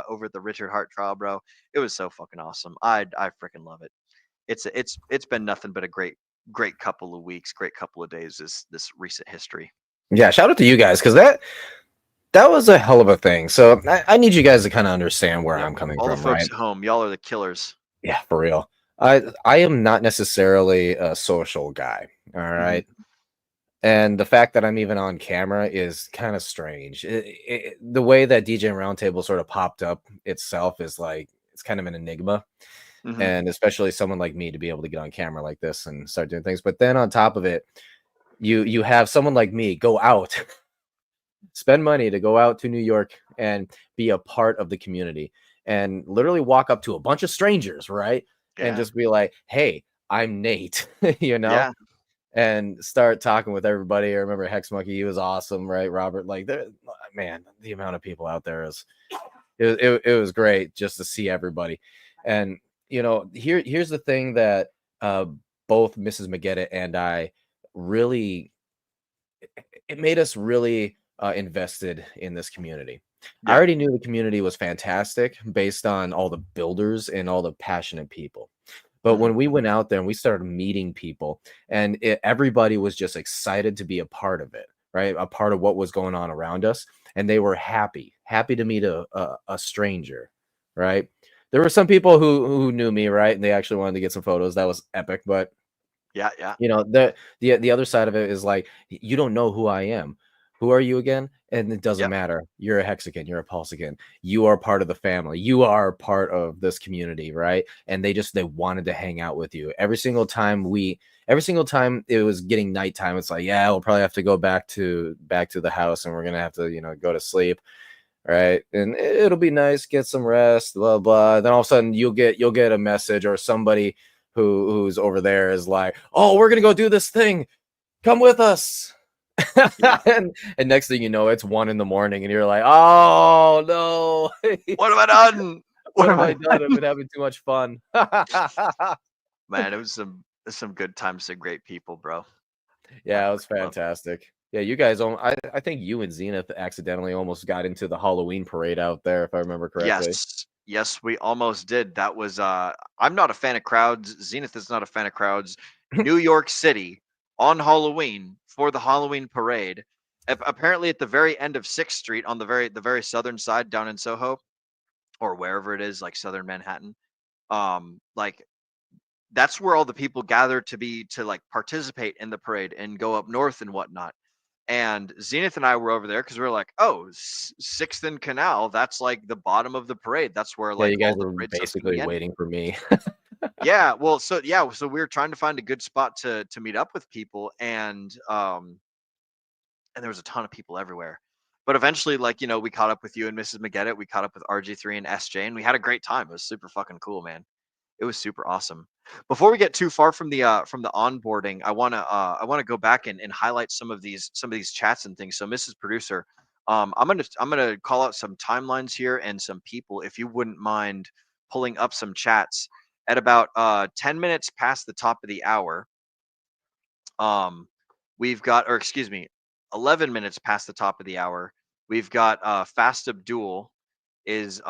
[SPEAKER 1] over at the Richard Hart trial, bro. It was so fucking awesome. I freaking love it. It's been nothing but a great couple of weeks, great couple of days, this recent history.
[SPEAKER 2] Yeah, shout out to you guys, because that was a hell of a thing. So I need you guys to kind of understand where I'm coming
[SPEAKER 1] all
[SPEAKER 2] from,
[SPEAKER 1] the folks
[SPEAKER 2] right?
[SPEAKER 1] at home, y'all are the killers.
[SPEAKER 2] Yeah, for real. I am not necessarily a social guy, all right? And the fact that I'm even on camera is kind of strange. The way that DJ Roundtable sort of popped up itself is like, it's kind of an enigma. And especially someone like me to be able to get on camera like this and start doing things. But then on top of it, you have someone like me go out, spend money to go out to New York and be a part of the community and literally walk up to a bunch of strangers, right?
[SPEAKER 1] Yeah.
[SPEAKER 2] And just be like, hey, I'm Nate,
[SPEAKER 1] Yeah.
[SPEAKER 2] and start talking with everybody. I remember Hex Monkey, he was awesome, right? Robert, like, man, the amount of people out there is, it was great just to see everybody. And here's the thing that both Mrs. Magetta and I really, it made us really invested in this community. I already knew the community was fantastic based on all the builders and all the passionate people. But when we went out there and we started meeting people, and everybody was just excited to be a part of it, right? A part of what was going on around us. And they were happy to meet a stranger, right? There were some people who knew me, right? And they actually wanted to get some photos. That was epic. But
[SPEAKER 1] yeah.
[SPEAKER 2] The other side of it is like, you don't know who I am. Who are you again? And it doesn't matter. You're a Hexican. You're a PulseChain. You are part of the family. You are part of this community, right? And they wanted to hang out with you. Every single time it was getting nighttime, it's like, yeah, we'll probably have to go back to the house, and we're gonna have to, go to sleep, right? And it'll be nice, get some rest, blah blah. Then all of a sudden you'll get a message, or somebody who's over there is like, oh, we're gonna go do this thing. Come with us. and next thing you know, it's 1 a.m, and you're like, oh no,
[SPEAKER 1] what have I done?
[SPEAKER 2] What have I done? I've been having too much fun.
[SPEAKER 1] Man, it was some good times, some great people, bro.
[SPEAKER 2] Yeah, it was fantastic. Yeah, you guys, I think you and Zenith accidentally almost got into the Halloween parade out there, if I remember correctly.
[SPEAKER 1] Yes, we almost did. That was I'm not a fan of crowds. Zenith is not a fan of crowds. New York City on Halloween for the Halloween parade. Apparently, at the very end of 6th Street on the very southern side down in Soho or wherever it is, like southern Manhattan. Like that's where all the people gather to like participate in the parade and go up north and whatnot. And Zenith and I were over there because we were like, oh, 6th and Canal, that's like the bottom of the parade. That's where
[SPEAKER 2] Yeah,
[SPEAKER 1] like
[SPEAKER 2] you guys
[SPEAKER 1] all the
[SPEAKER 2] were
[SPEAKER 1] parade stuff's gonna
[SPEAKER 2] basically
[SPEAKER 1] be ending.
[SPEAKER 2] waiting for me.
[SPEAKER 1] Yeah, well, so we were trying to find a good spot to meet up with people, and there was a ton of people everywhere. But eventually, like, you know, we caught up with you and Mrs. McGettit. We caught up with RG3 and SJ, and we had a great time. It was super fucking cool, man. It was super awesome. Before we get too far from the onboarding, I wanna go back and highlight some of these chats and things. So, Mrs. Producer, I'm gonna call out some timelines here and some people, if you wouldn't mind pulling up some chats at about 10 minutes past the top of the hour. Um, we've got, or excuse me, 11 minutes past the top of the hour. We've got Fast Abdul is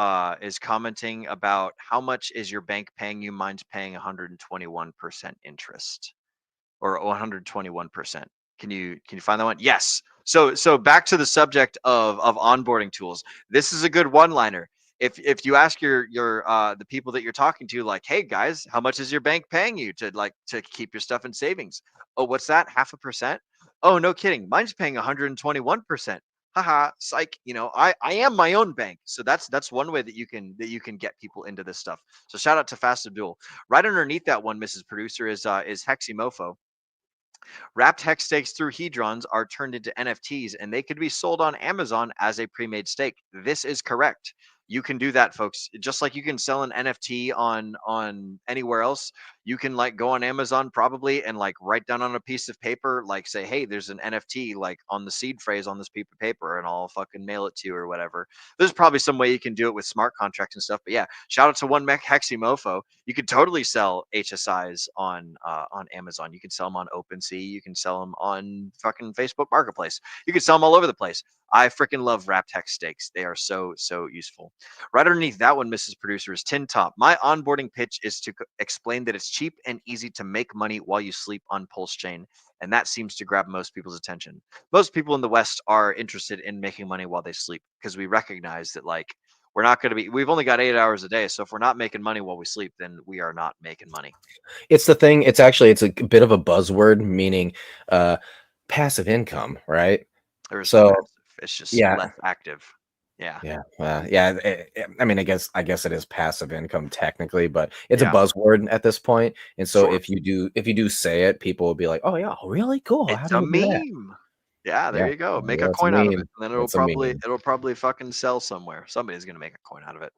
[SPEAKER 1] commenting about how much is your bank paying you? Mine's paying 121% interest or 121%. Can you find that one? Yes. So back to the subject of onboarding tools. This is a good one-liner. If you ask your the people that you're talking to, like, hey guys, how much is your bank paying you to keep your stuff in savings? Oh, what's that? 0.5%? Oh, no kidding. Mine's paying 121%. Haha, psych. You know, I am my own bank. So that's one way that you can get people into this stuff. So shout out to Fast Abdul. Right underneath that one, Mrs. Producer, is Heximofo. Wrapped hex stakes through hedrons are turned into NFTs and they could be sold on Amazon as a pre-made stake. This is correct. You can do that, folks. Just like you can sell an NFT on anywhere else, you can like go on Amazon probably and like write down on a piece of paper, like say, hey, there's an NFT like on the seed phrase on this piece of paper, and I'll fucking mail it to you or whatever. There's probably some way you can do it with smart contracts and stuff. But yeah, shout out to one mech Heximofo. You could totally sell HSIs on Amazon. You can sell them on OpenSea. You can sell them on fucking Facebook Marketplace. You can sell them all over the place. I freaking love wrapped hex stakes. They are so useful. Right underneath that one, Mrs. Producer, is Tin Top. My onboarding pitch is to explain that it's cheap and easy to make money while you sleep on PulseChain, and that seems to grab most people's attention. Most people in the West are interested in making money while they sleep because we recognize that like we're not going to be, we've only got 8 hours a day, so if we're not making money while we sleep, then we are not making money.
[SPEAKER 2] It's the thing. It's a bit of a buzzword, meaning passive income, right?
[SPEAKER 1] There is no
[SPEAKER 2] So
[SPEAKER 1] passive. It's just
[SPEAKER 2] yeah,
[SPEAKER 1] less active. Yeah.
[SPEAKER 2] yeah. I mean, I guess it is passive income technically, but it's a
[SPEAKER 1] Yeah.
[SPEAKER 2] buzzword at this point. And so
[SPEAKER 1] Sure.
[SPEAKER 2] if you do say it, people will be like, "Oh yeah, really cool. How
[SPEAKER 1] It's
[SPEAKER 2] do
[SPEAKER 1] a
[SPEAKER 2] you do that?"
[SPEAKER 1] meme. Yeah, there
[SPEAKER 2] Yeah,
[SPEAKER 1] you go. Make a
[SPEAKER 2] yeah, it's a
[SPEAKER 1] coin out of it,
[SPEAKER 2] meme.
[SPEAKER 1] and then
[SPEAKER 2] It's a meme.
[SPEAKER 1] it'll probably fucking sell somewhere. Somebody's gonna make a coin out of it.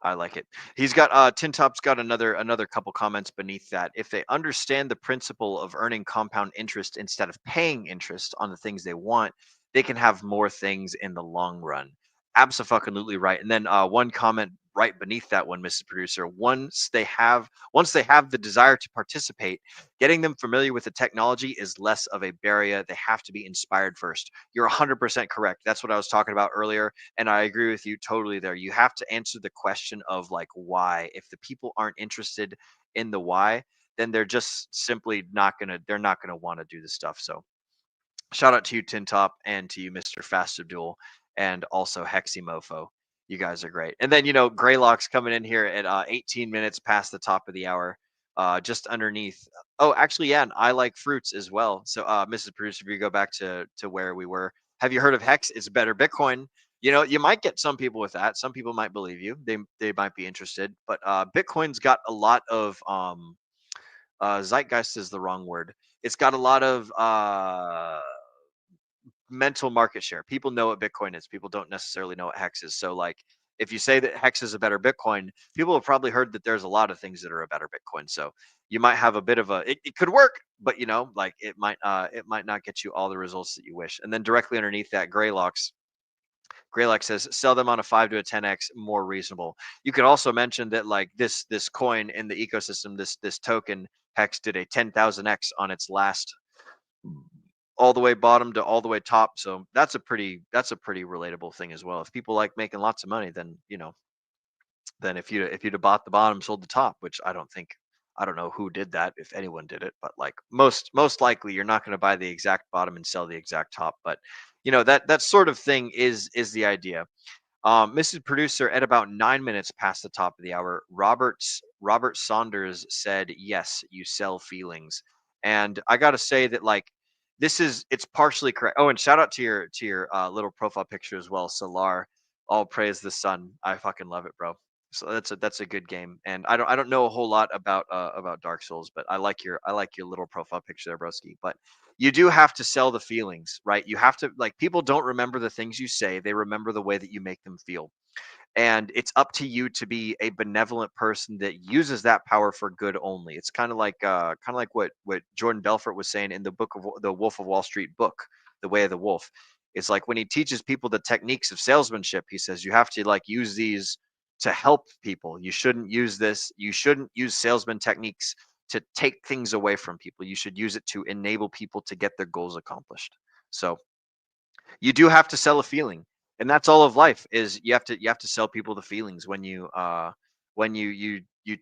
[SPEAKER 1] I like it. He's got Tin Top's got another couple comments beneath that. If they understand the principle of earning compound interest instead of paying interest on the things they want, they can have more things in the long run. Absolutely right. And then one comment right beneath that one, Mrs. Producer. Once they have the desire to participate, getting them familiar with the technology is less of a barrier. They have to be inspired first. You're 100% correct. That's what I was talking about earlier, and I agree with you totally there. You have to answer the question of like why. If the people aren't interested in the why, then they're just simply they're not gonna want to do the stuff. So shout out to you, Tin Top, and to you, Mr. Fast Abdul, and also Heximofo. You guys are great. And then, you know, Greylock's coming in here at 18 minutes past the top of the hour, just underneath. Oh, actually, yeah, and I like fruits as well. So, Mrs. Producer, if you go back to where we were, have you heard of Hex? It's better Bitcoin. You know, you might get some people with that. Some people might believe you. They might be interested. But Bitcoin's got a lot of zeitgeist is the wrong word. It's got a lot of mental market share. People know what Bitcoin is. People don't necessarily know what Hex is. So like if you say that Hex is a better Bitcoin, people have probably heard that there's a lot of things that are a better Bitcoin. So you might have a bit of it could work, but you know, like it might not get you all the results that you wish. And then directly underneath that, Greylock says sell them on a 5 to a 10x more reasonable. You could also mention that like this coin in the ecosystem, this token Hex did a 10,000x on its last all the way bottom to all the way top. So that's a pretty relatable thing as well. If people like making lots of money, then you know, then if you'd have bought the bottom, sold the top, which I don't think I don't know who did that, if anyone did it, but like most likely you're not going to buy the exact bottom and sell the exact top. But that sort of thing is the idea. Mrs. Producer, at about 9 minutes past the top of the hour, Robert Saunders said, "Yes, you sell feelings," and I gotta say that like it's partially correct. Oh, and shout out to your little profile picture as well, Solar. All praise the sun. I fucking love it, bro. So that's a good game, and I don't know a whole lot about Dark Souls, but I like your little profile picture there, broski. But you do have to sell the feelings, right? You have to like people don't remember the things you say; they remember the way that you make them feel. And it's up to you to be a benevolent person that uses that power for good only. It's kind of like what Jordan Belfort was saying in the book of the Wolf of Wall Street book, The Way of the Wolf. It's like when he teaches people the techniques of salesmanship, he says you have to like use these to help people. You shouldn't use salesman techniques to take things away from people. You should use it to enable people to get their goals accomplished. So you do have to sell a feeling, and that's all of life. Is you have to sell people the feelings when you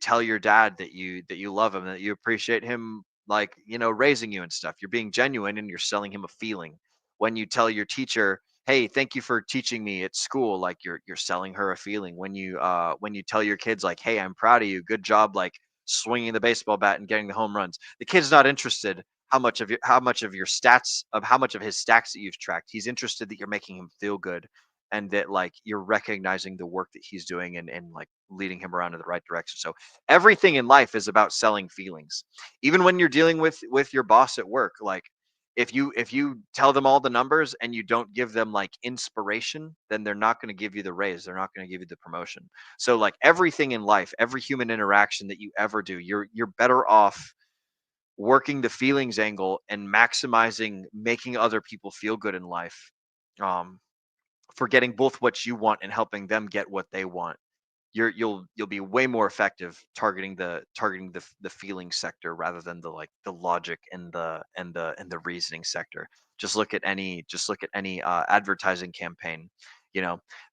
[SPEAKER 1] tell your dad that you love him, that you appreciate him, like raising you and stuff. You're being genuine and you're selling him a feeling. When you tell your teacher, hey, thank you for teaching me at school, like you're selling her a feeling. When you tell your kids, like, hey, I'm proud of you, good job, like swinging the baseball bat and getting the home runs, the kid's not interested how much of his stats that you've tracked. He's interested that you're making him feel good, and that like you're recognizing the work that he's doing, and like leading him around in the right direction. So everything in life is about selling feelings. Even when you're dealing with your boss at work, like if you tell them all the numbers and you don't give them like inspiration, then they're not going to give you the raise, they're not going to give you the promotion. So like everything in life, every human interaction that you ever do, you're better off working the feelings angle and maximizing making other people feel good in life, um, for getting both what you want and helping them get what they want. You'll be way more effective targeting the feeling sector rather than the logic and the reasoning sector. Just look at any advertising campaign.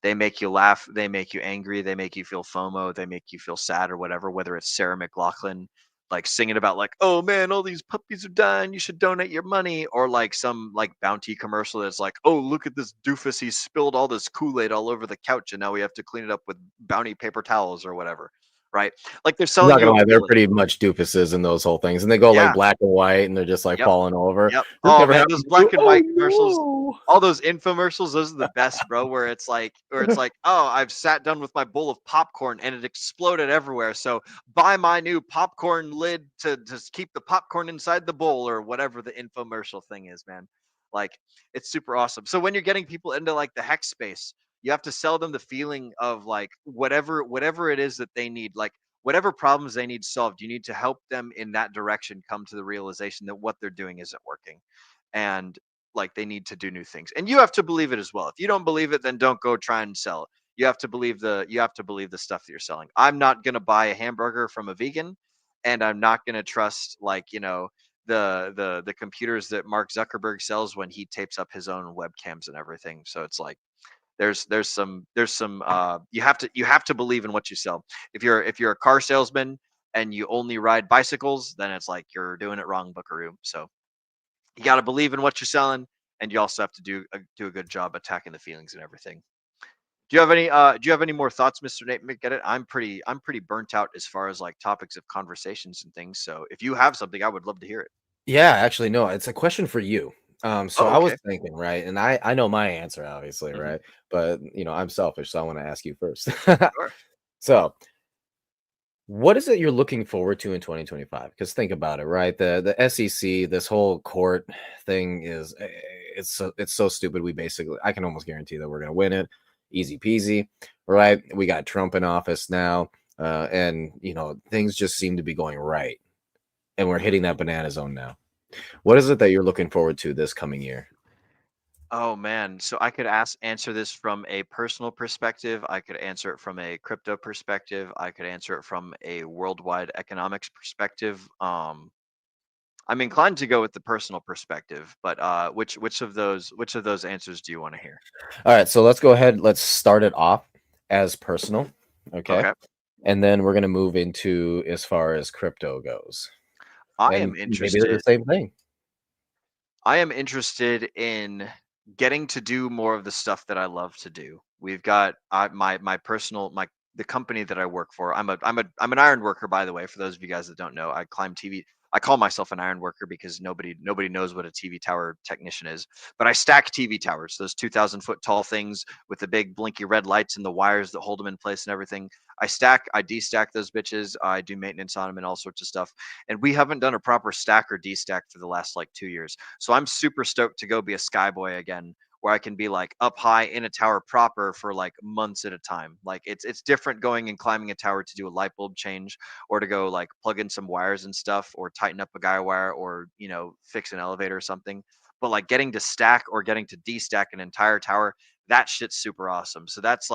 [SPEAKER 1] They make you laugh, they make you angry, they make you feel FOMO, they make you feel sad or whatever. Whether it's Sarah McLachlan like singing about like, oh man, all these puppies are dying, you should donate your money, or like some like bounty commercial that's like, oh, look at this doofus, he spilled all this Kool-Aid all over the couch and now we have to clean it up with bounty paper towels or whatever, right? Like they're
[SPEAKER 2] I'm
[SPEAKER 1] selling
[SPEAKER 2] not
[SPEAKER 1] you
[SPEAKER 2] gonna
[SPEAKER 1] a
[SPEAKER 2] lie, they're
[SPEAKER 1] feeling.
[SPEAKER 2] pretty much doofuses in those whole things, and they go like
[SPEAKER 1] Yeah.
[SPEAKER 2] black and white, and they're just like
[SPEAKER 1] Yep.
[SPEAKER 2] falling over.
[SPEAKER 1] Yep.
[SPEAKER 2] This
[SPEAKER 1] Oh
[SPEAKER 2] never
[SPEAKER 1] man,
[SPEAKER 2] happened
[SPEAKER 1] those
[SPEAKER 2] to you.
[SPEAKER 1] black and white commercials, all those infomercials, those are the best, bro. Where it's like, oh, I've sat down with my bowl of popcorn and it exploded everywhere. So buy my new popcorn lid to just keep the popcorn inside the bowl, or whatever the infomercial thing is, man. Like it's super awesome. So when you're getting people into like the hex space, you have to sell them the feeling of like whatever it is that they need, like whatever problems they need solved. You need to help them in that direction come to the realization that what they're doing isn't working, and like they need to do new things. And you have to believe it as well. If you don't believe it, then don't go try and sell it. You have to believe the stuff that you're selling. I'm not going to buy a hamburger from a vegan, and I'm not going to trust like the computers that Mark Zuckerberg sells when he tapes up his own webcams and everything. So it's like there's some you have to believe in what you sell. If you're a car salesman and you only ride bicycles, then it's like you're doing it wrong, buckaroo. So you got to believe in what you're selling, and you also have to do a good job attacking the feelings and everything. Do you have any more thoughts, Mr. Nate McGet? I'm pretty burnt out as far as like topics of conversations and things. So if you have something, I would love to hear it.
[SPEAKER 2] Yeah, actually, no, it's a question for you. So
[SPEAKER 1] Oh,
[SPEAKER 2] I was
[SPEAKER 1] okay.
[SPEAKER 2] thinking, right, and I know my answer, obviously,
[SPEAKER 1] Hmm.
[SPEAKER 2] right, but I'm selfish, so I want to ask you first.
[SPEAKER 1] Sure.
[SPEAKER 2] So, what is it you're looking forward to in 2025? Because think about it, right? The SEC, this whole court thing is it's so stupid. I can almost guarantee that we're gonna win it, easy peasy, right? We got Trump in office now, and things just seem to be going right, and we're hitting that banana zone now. What is it that you're looking forward to this coming year?
[SPEAKER 1] Oh man, so I could answer this from a personal perspective. I could answer it from a crypto perspective. I could answer it from a worldwide economics perspective. I'm inclined to go with the personal perspective, but which of those answers do you want to hear?
[SPEAKER 2] All right, so let's go ahead. Let's start it off as personal. Okay.
[SPEAKER 1] Okay.
[SPEAKER 2] and then we're gonna move into as far as crypto goes.
[SPEAKER 1] I
[SPEAKER 2] And
[SPEAKER 1] am
[SPEAKER 2] maybe they're the
[SPEAKER 1] interested.
[SPEAKER 2] same thing.
[SPEAKER 1] I am interested in getting to do more of the stuff that I love to do. We've got my personal the company that I work for. I'm an iron worker, by the way. For those of you guys that don't know, I climb TV. I call myself an iron worker because nobody knows what a TV tower technician is. But I stack TV towers, those 2,000-foot tall things with the big blinky red lights and the wires that hold them in place and everything. I destack those bitches. I do maintenance on them and all sorts of stuff. And we haven't done a proper stack or destack for the last like 2 years. So I'm super stoked to go be a skyboy again, where I can be like up high in a tower proper for like months at a time. Like it's different going and climbing a tower to do a light bulb change, or to go like plug in some wires and stuff, or tighten up a guy wire, or fix an elevator or something. But like getting to stack or getting to destack an entire tower, that shit's super awesome. So that's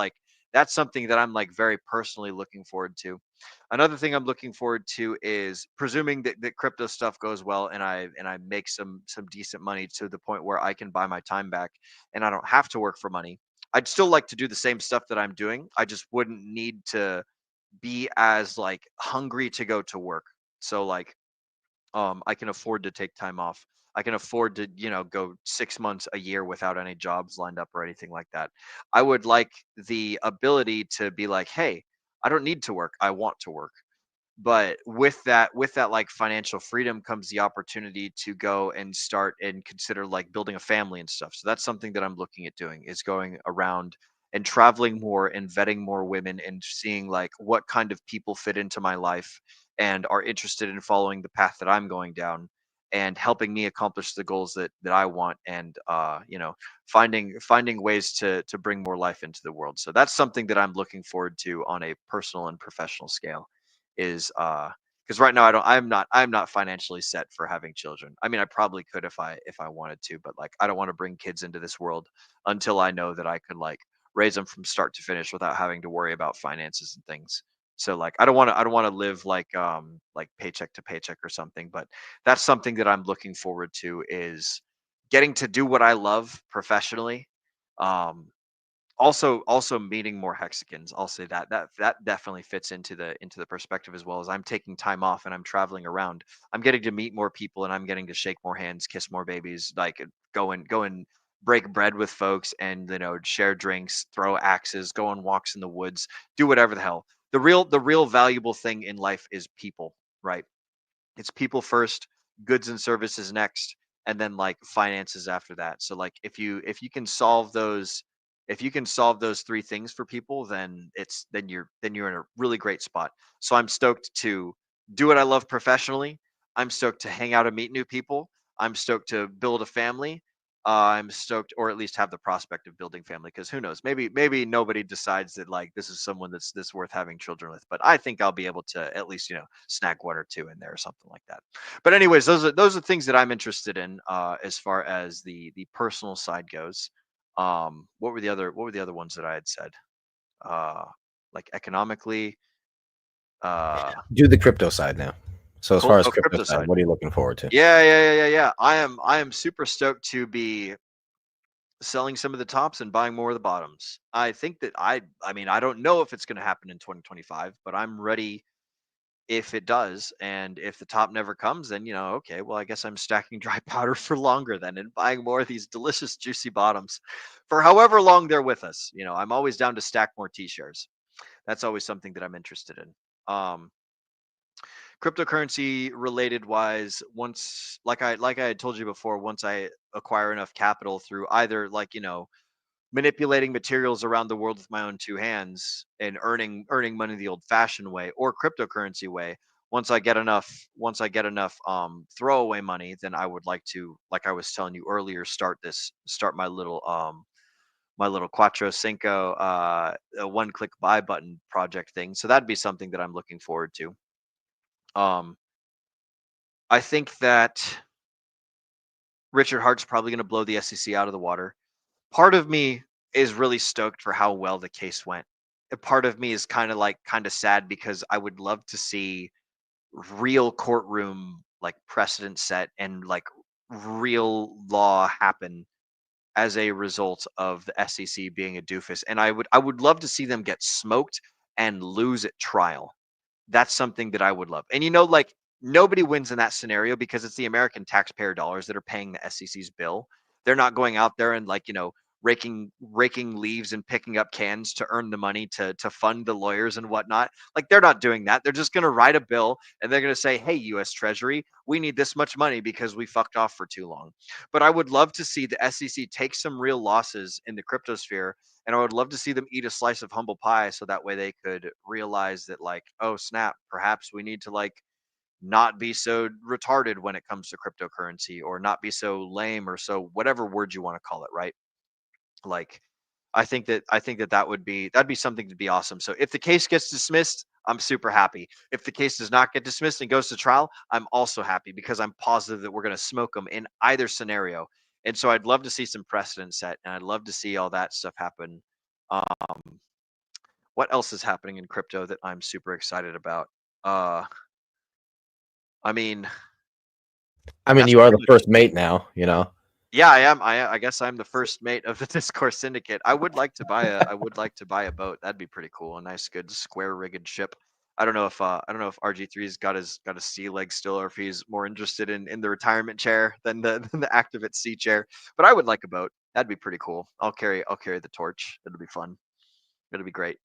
[SPEAKER 1] something that I'm like very personally looking forward to. Another thing I'm looking forward to is presuming that crypto stuff goes well, and I make some decent money to the point where I can buy my time back and I don't have to work for money. I'd still like to do the same stuff that I'm doing. I just wouldn't need to be as like hungry to go to work. So like I can afford to take time off. I can afford to, go 6 months, a year without any jobs lined up or anything like that. I would like the ability to be like, hey, I don't need to work. I want to work. But with that like financial freedom comes the opportunity to go and start and consider like building a family and stuff. So that's something that I'm looking at doing, is going around and traveling more and vetting more women and seeing like what kind of people fit into my life and are interested in following the path that I'm going down, and helping me accomplish the goals that I want, and finding ways to bring more life into the world. So that's something that I'm looking forward to on a personal and professional scale, is because right now I'm not financially set for having children. I mean, I probably could if I wanted to, but like I don't want to bring kids into this world until I know that I could like raise them from start to finish without having to worry about finances and things. So like I don't want to live like paycheck to paycheck or something, but that's something that I'm looking forward to, is getting to do what I love professionally. Um also meeting more Hexicans. I'll say that definitely fits into the perspective, as well as I'm taking time off and I'm traveling around. I'm getting to meet more people and I'm getting to shake more hands, kiss more babies, like go and break bread with folks, and share drinks, throw axes, go on walks in the woods, do whatever the hell. The real valuable thing in life is people, right? It's people first, goods and services next, and then like finances after that. So like if you can solve those three things for people, then you're in a really great spot. So I'm stoked to do what I love professionally. I'm stoked to hang out and meet new people. I'm stoked to build a family. I'm stoked, or at least have the prospect of building family, because who knows? Maybe nobody decides that like this is someone that's worth having children with. But I think I'll be able to at least snag one or two in there or something like that. But anyways, those are things that I'm interested in, as far as the personal side goes. What were the other ones that I had said? Uh, like economically.
[SPEAKER 2] Do the crypto side now. So as
[SPEAKER 1] Cool.
[SPEAKER 2] far as
[SPEAKER 1] Oh,
[SPEAKER 2] crypto
[SPEAKER 1] crypto
[SPEAKER 2] side,
[SPEAKER 1] side.
[SPEAKER 2] what are you looking forward to?
[SPEAKER 1] Yeah. I am super stoked to be selling some of the tops and buying more of the bottoms. I think that I mean, I don't know if it's going to happen in 2025, but I'm ready if it does. And if the top never comes, then okay, well, I guess I'm stacking dry powder for longer then, and buying more of these delicious juicy bottoms for however long they're with us. I'm always down to stack more T-shares. That's always something that I'm interested in. Cryptocurrency related wise, once like I had told you before, once I acquire enough capital through either like manipulating materials around the world with my own two hands and earning money the old fashioned way, or cryptocurrency way. Once I get enough throwaway money, then I would like to, like I was telling you earlier, start my little Quattro Cinco a one click buy button project thing. So that'd be something that I'm looking forward to. um I think that Richard Hart's probably going to blow the SEC out of the water. Part of me is really stoked for how well the case went. A part of me is kind of sad, because I would love to see real courtroom like precedent set and like real law happen as a result of the SEC being a doofus. And I would love to see them get smoked and lose at trial. That's something that I would love. And like nobody wins in that scenario because it's the American taxpayer dollars that are paying the SEC's bill. They're not going out there and like, raking leaves and picking up cans to earn the money to fund the lawyers and whatnot. Like they're not doing that. They're just going to write a bill and they're going to say, "Hey, US Treasury, we need this much money because we fucked off for too long." But I would love to see the SEC take some real losses in the crypto sphere, and I would love to see them eat a slice of humble pie so that way they could realize that like, oh snap, perhaps we need to like not be so retarded when it comes to cryptocurrency, or not be so lame, or so whatever word you want to call it, right? Like that'd be something to be awesome. So if the case gets dismissed, I'm super happy. If the case does not get dismissed and goes to trial, I'm also happy because I'm positive that we're going to smoke them in either scenario. And so I'd love to see some precedent set, and I'd love to see all that stuff happen. What else is happening in crypto that I'm super excited about? I mean,
[SPEAKER 2] you are the first mate now,
[SPEAKER 1] Yeah, I am. I guess I'm the first mate of the Discourse Syndicate. I would like to buy a boat. That'd be pretty cool. A nice, good, square rigged ship. I don't know if RG3's got his sea leg still, or if he's more interested in the retirement chair than the active at sea chair. But I would like a boat. That'd be pretty cool. I'll carry the torch. It'll be fun. It'll be great.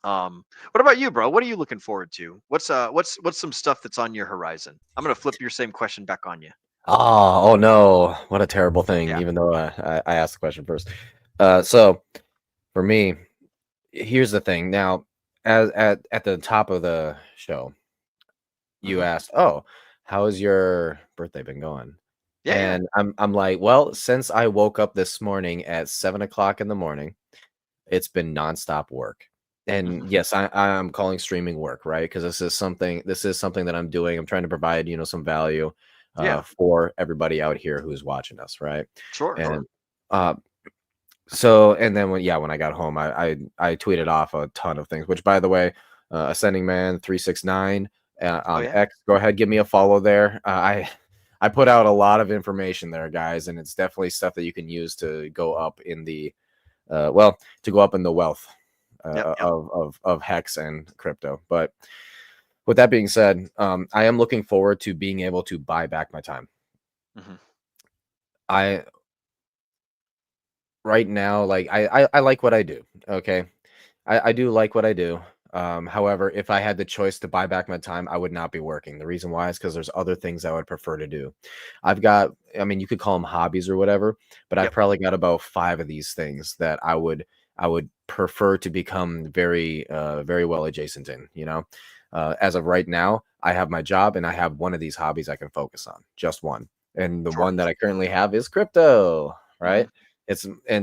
[SPEAKER 1] What about you, bro? What are you looking forward to? What's some stuff that's on your horizon? I'm gonna flip your same question back on you.
[SPEAKER 2] Oh no, what a terrible thing,
[SPEAKER 1] Yeah.
[SPEAKER 2] even though I asked the question first. So for me, here's the thing. Now, as at the top of the show, you asked, "Oh, how has your birthday been going?"
[SPEAKER 1] Yeah.
[SPEAKER 2] And I'm like, well, since I woke up this morning at 7 o'clock in the morning, it's been nonstop work. And yes, I'm calling streaming work, right? Because this is something that I'm doing. I'm trying to provide, some value for everybody out here who's watching us, right?
[SPEAKER 1] Sure.
[SPEAKER 2] And so, and then when I got home, I tweeted off a ton of things, which, by the way, Ascending Man 369 on X, go ahead, give me a follow there. I put out a lot of information there, guys, and it's definitely stuff that you can use to go up in the wealth of Hex and crypto. But with that being said, I am looking forward to being able to buy back my time. Right now, like I like what I do. Okay. I do like what I do. However, if I had the choice to buy back my time, I would not be working. The reason why is because there's other things I would prefer to do. You could call them hobbies or whatever, but I've probably got about 5 of these things that I would prefer to become very well adjacent in, as of right now, I have my job and I have one of these hobbies I can focus on, just one. And the one that I currently have is crypto, right?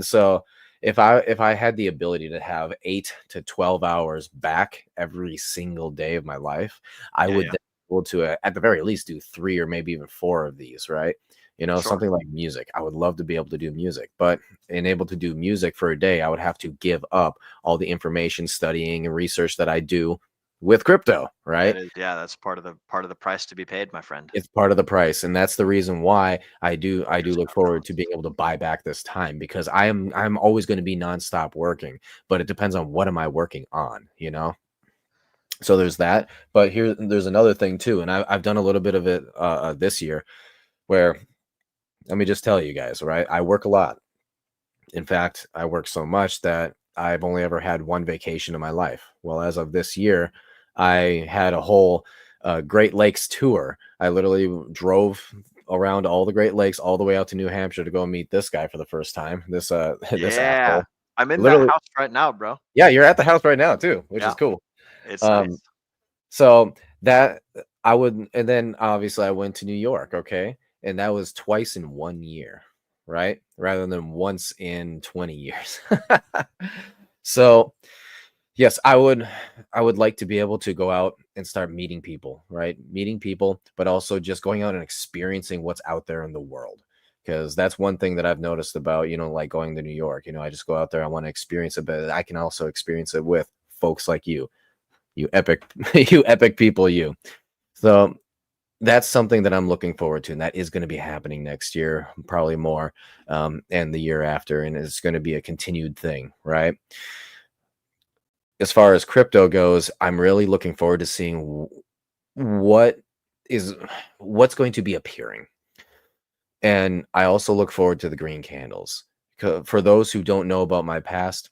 [SPEAKER 2] So if I had the ability to have 8 to 12 hours back every single day of my life, I would then be able to at the very least do 3 or maybe even 4 of these, right? Something like music. I would love to be able to do music, but being able to do music for a day, I would have to give up all the information, studying, and research that I do with crypto, right?
[SPEAKER 1] That's part of the price to be paid, my friend.
[SPEAKER 2] It's part of the price, and that's the reason why I do look forward to being able to buy back this time, because I'm always going to be nonstop working, but it depends on what am I working on, So there's that, but there's another thing too, and I've done a little bit of it this year, where let me just tell you guys, right? I work a lot. In fact, I work so much that I've only ever had 1 vacation in my life. Well, as of this year, I had a whole Great Lakes tour. I literally drove around all the Great Lakes all the way out to New Hampshire to go meet this guy for the first time. This asshole.
[SPEAKER 1] I'm in that house right now, bro.
[SPEAKER 2] Yeah, you're at the house right now too, which is cool.
[SPEAKER 1] It's nice.
[SPEAKER 2] So that and then obviously I went to New York, okay? And that was twice in 1 year, right? Rather than once in 20 years. So yes, I would like to be able to go out and start meeting people, right? Meeting people, but also just going out and experiencing what's out there in the world. Because that's one thing that I've noticed about, like going to New York. I just go out there, I want to experience it, but I can also experience it with folks like you epic people. So that's something that I'm looking forward to, and that is going to be happening next year, probably more, and the year after, and it's going to be a continued thing, right? as far as crypto goes, I'm really looking forward to seeing what's going to be appearing. And I also look forward to the green candles. For those who don't know about my past,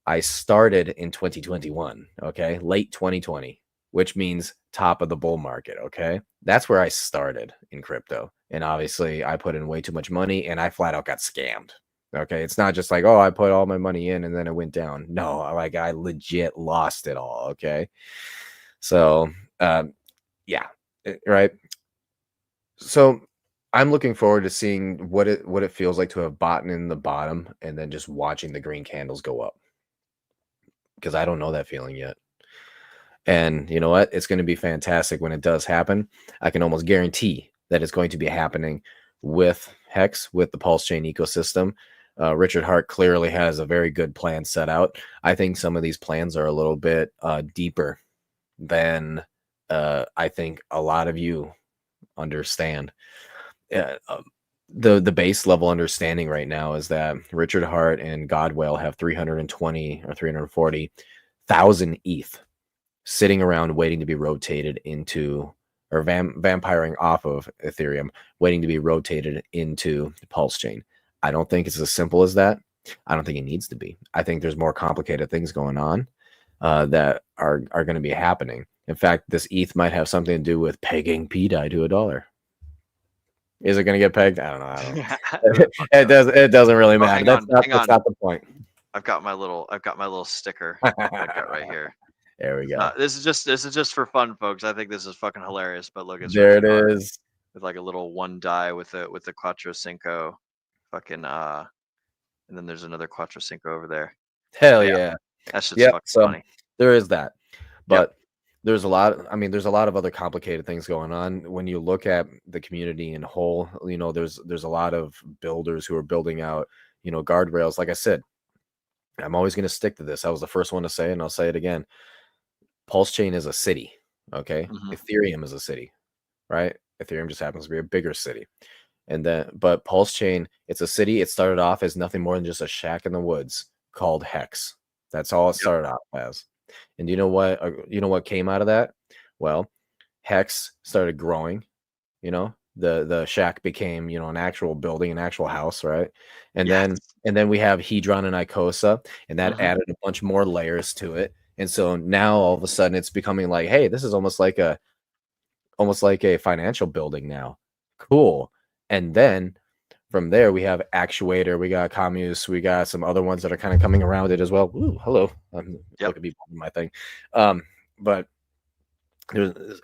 [SPEAKER 2] I started in 2021, okay? Late 2020, which means top of the bull market, okay? That's where I started in crypto. And obviously, I put in way too much money and I flat out got scammed. Okay, it's not just like, oh, I put all my money in and then it went down. No, like I legit lost it all, okay? So, yeah, right. So I'm looking forward to seeing what it feels like to have bought in the bottom and then just watching the green candles go up, because I don't know that feeling yet. And you know what? It's going to be fantastic when it does happen. I can almost guarantee that it's going to be happening with Hex, with the PulseChain ecosystem. Richard Hart clearly has a very good plan set out. I think some of these plans are a little bit deeper than I think a lot of you understand. The base level understanding right now is that Richard Hart and Godwell have 320 or 340,000 ETH sitting around waiting to be rotated into, or vampiring off of Ethereum, waiting to be rotated into PulseChain. I don't think it's as simple as that. I don't think it needs to be. I think there's more complicated things going on that are going to be happening. In fact, this ETH might have something to do with pegging PDI to $1. Is it going to get pegged? I don't know. It doesn't really matter. That's not the point.
[SPEAKER 1] I've got my little sticker I've got right here.
[SPEAKER 2] There we go.
[SPEAKER 1] This is just for fun, folks. I think this is fucking hilarious. But look, it's
[SPEAKER 2] there. It is
[SPEAKER 1] with like a little one die with the Quattro Cinco, fucking and then there's another Quattro Cinco over there.
[SPEAKER 2] Hell yeah.
[SPEAKER 1] That's just fucking funny.
[SPEAKER 2] There is that, but there's a lot. I mean, there's a lot of other complicated things going on. When you look at the community in whole, you know, there's a lot of builders who are building out, you know, guardrails. Like I said, I'm always going to stick to this. I was the first one to say it, and I'll say it again. PulseChain is a city, okay? Ethereum is a city, right? Ethereum just happens to be a bigger city. And then, but PulseChain, it's a city. It started off as nothing more than just a shack in the woods called Hex. That's all it started off as. And you know what came out of that? Well, Hex started growing, you know, the shack became, you know, an actual building, an actual house, right? And then we have Hedron and Icosa, and that added a bunch more layers to it. And so now all of a sudden it's becoming like, hey, this is almost like a financial building now. Cool. And then from there we have Actuator, we got Commus, we got some other ones that are kind of coming around it as well. Ooh, hello. Look at me my thing. But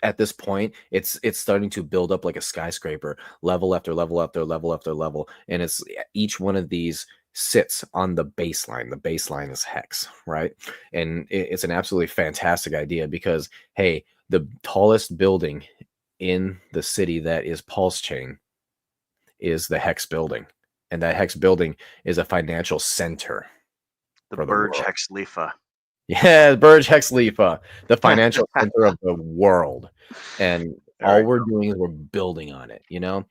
[SPEAKER 2] at this point, it's starting to build up like a skyscraper, level after level after level after level, and it's each one of these sits on the baseline. The baseline is Hex, right? And it's an absolutely fantastic idea because, hey, the tallest building in the city that is PulseChain is the Hex building, and that Hex building is a financial center.
[SPEAKER 1] The Burj Hex Khalifa.
[SPEAKER 2] Yeah, Burj Hex Khalifa, the financial center of the world, and all we're doing is we're building on it, you know,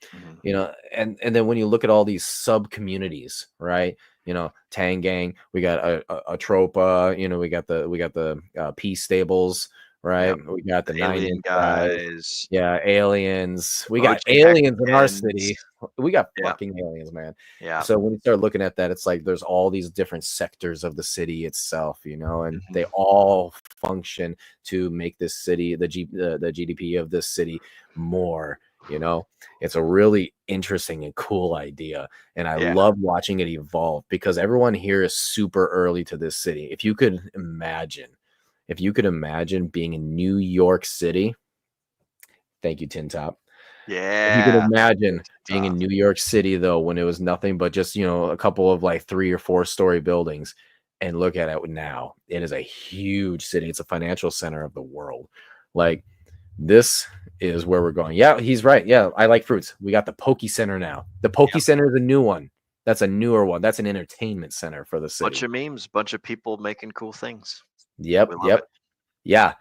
[SPEAKER 2] and then when you look at all these sub communities, right? You know, Tangang, we got a Tropa, you know, we got the P Stables, right? We got the
[SPEAKER 1] Alien guys.
[SPEAKER 2] Yeah, aliens. We got aliens in our city. We got fucking aliens, man.
[SPEAKER 1] Yeah.
[SPEAKER 2] So when you start looking at that, it's like there's all these different sectors of the city itself, you know, and they all function to make this city, the GDP of this city more, you know. It's a really interesting and cool idea, and I love watching it evolve because everyone here is super early to this city. If you could imagine being in New York City, thank you, Tin Top.
[SPEAKER 1] Yeah.
[SPEAKER 2] If you could imagine being in New York City, though, when it was nothing but just, you know, a couple of like 3 or 4 story buildings, and look at it now. It is a huge city. It's a financial center of the world. Like, this is where we're going. Yeah, he's right. Yeah, I like fruits. We got the Poke Center now. The Poke Center is a new one. That's a newer one. That's an entertainment center for the city.
[SPEAKER 1] Bunch of memes, bunch of people making cool things.
[SPEAKER 2] Yep. Yeah.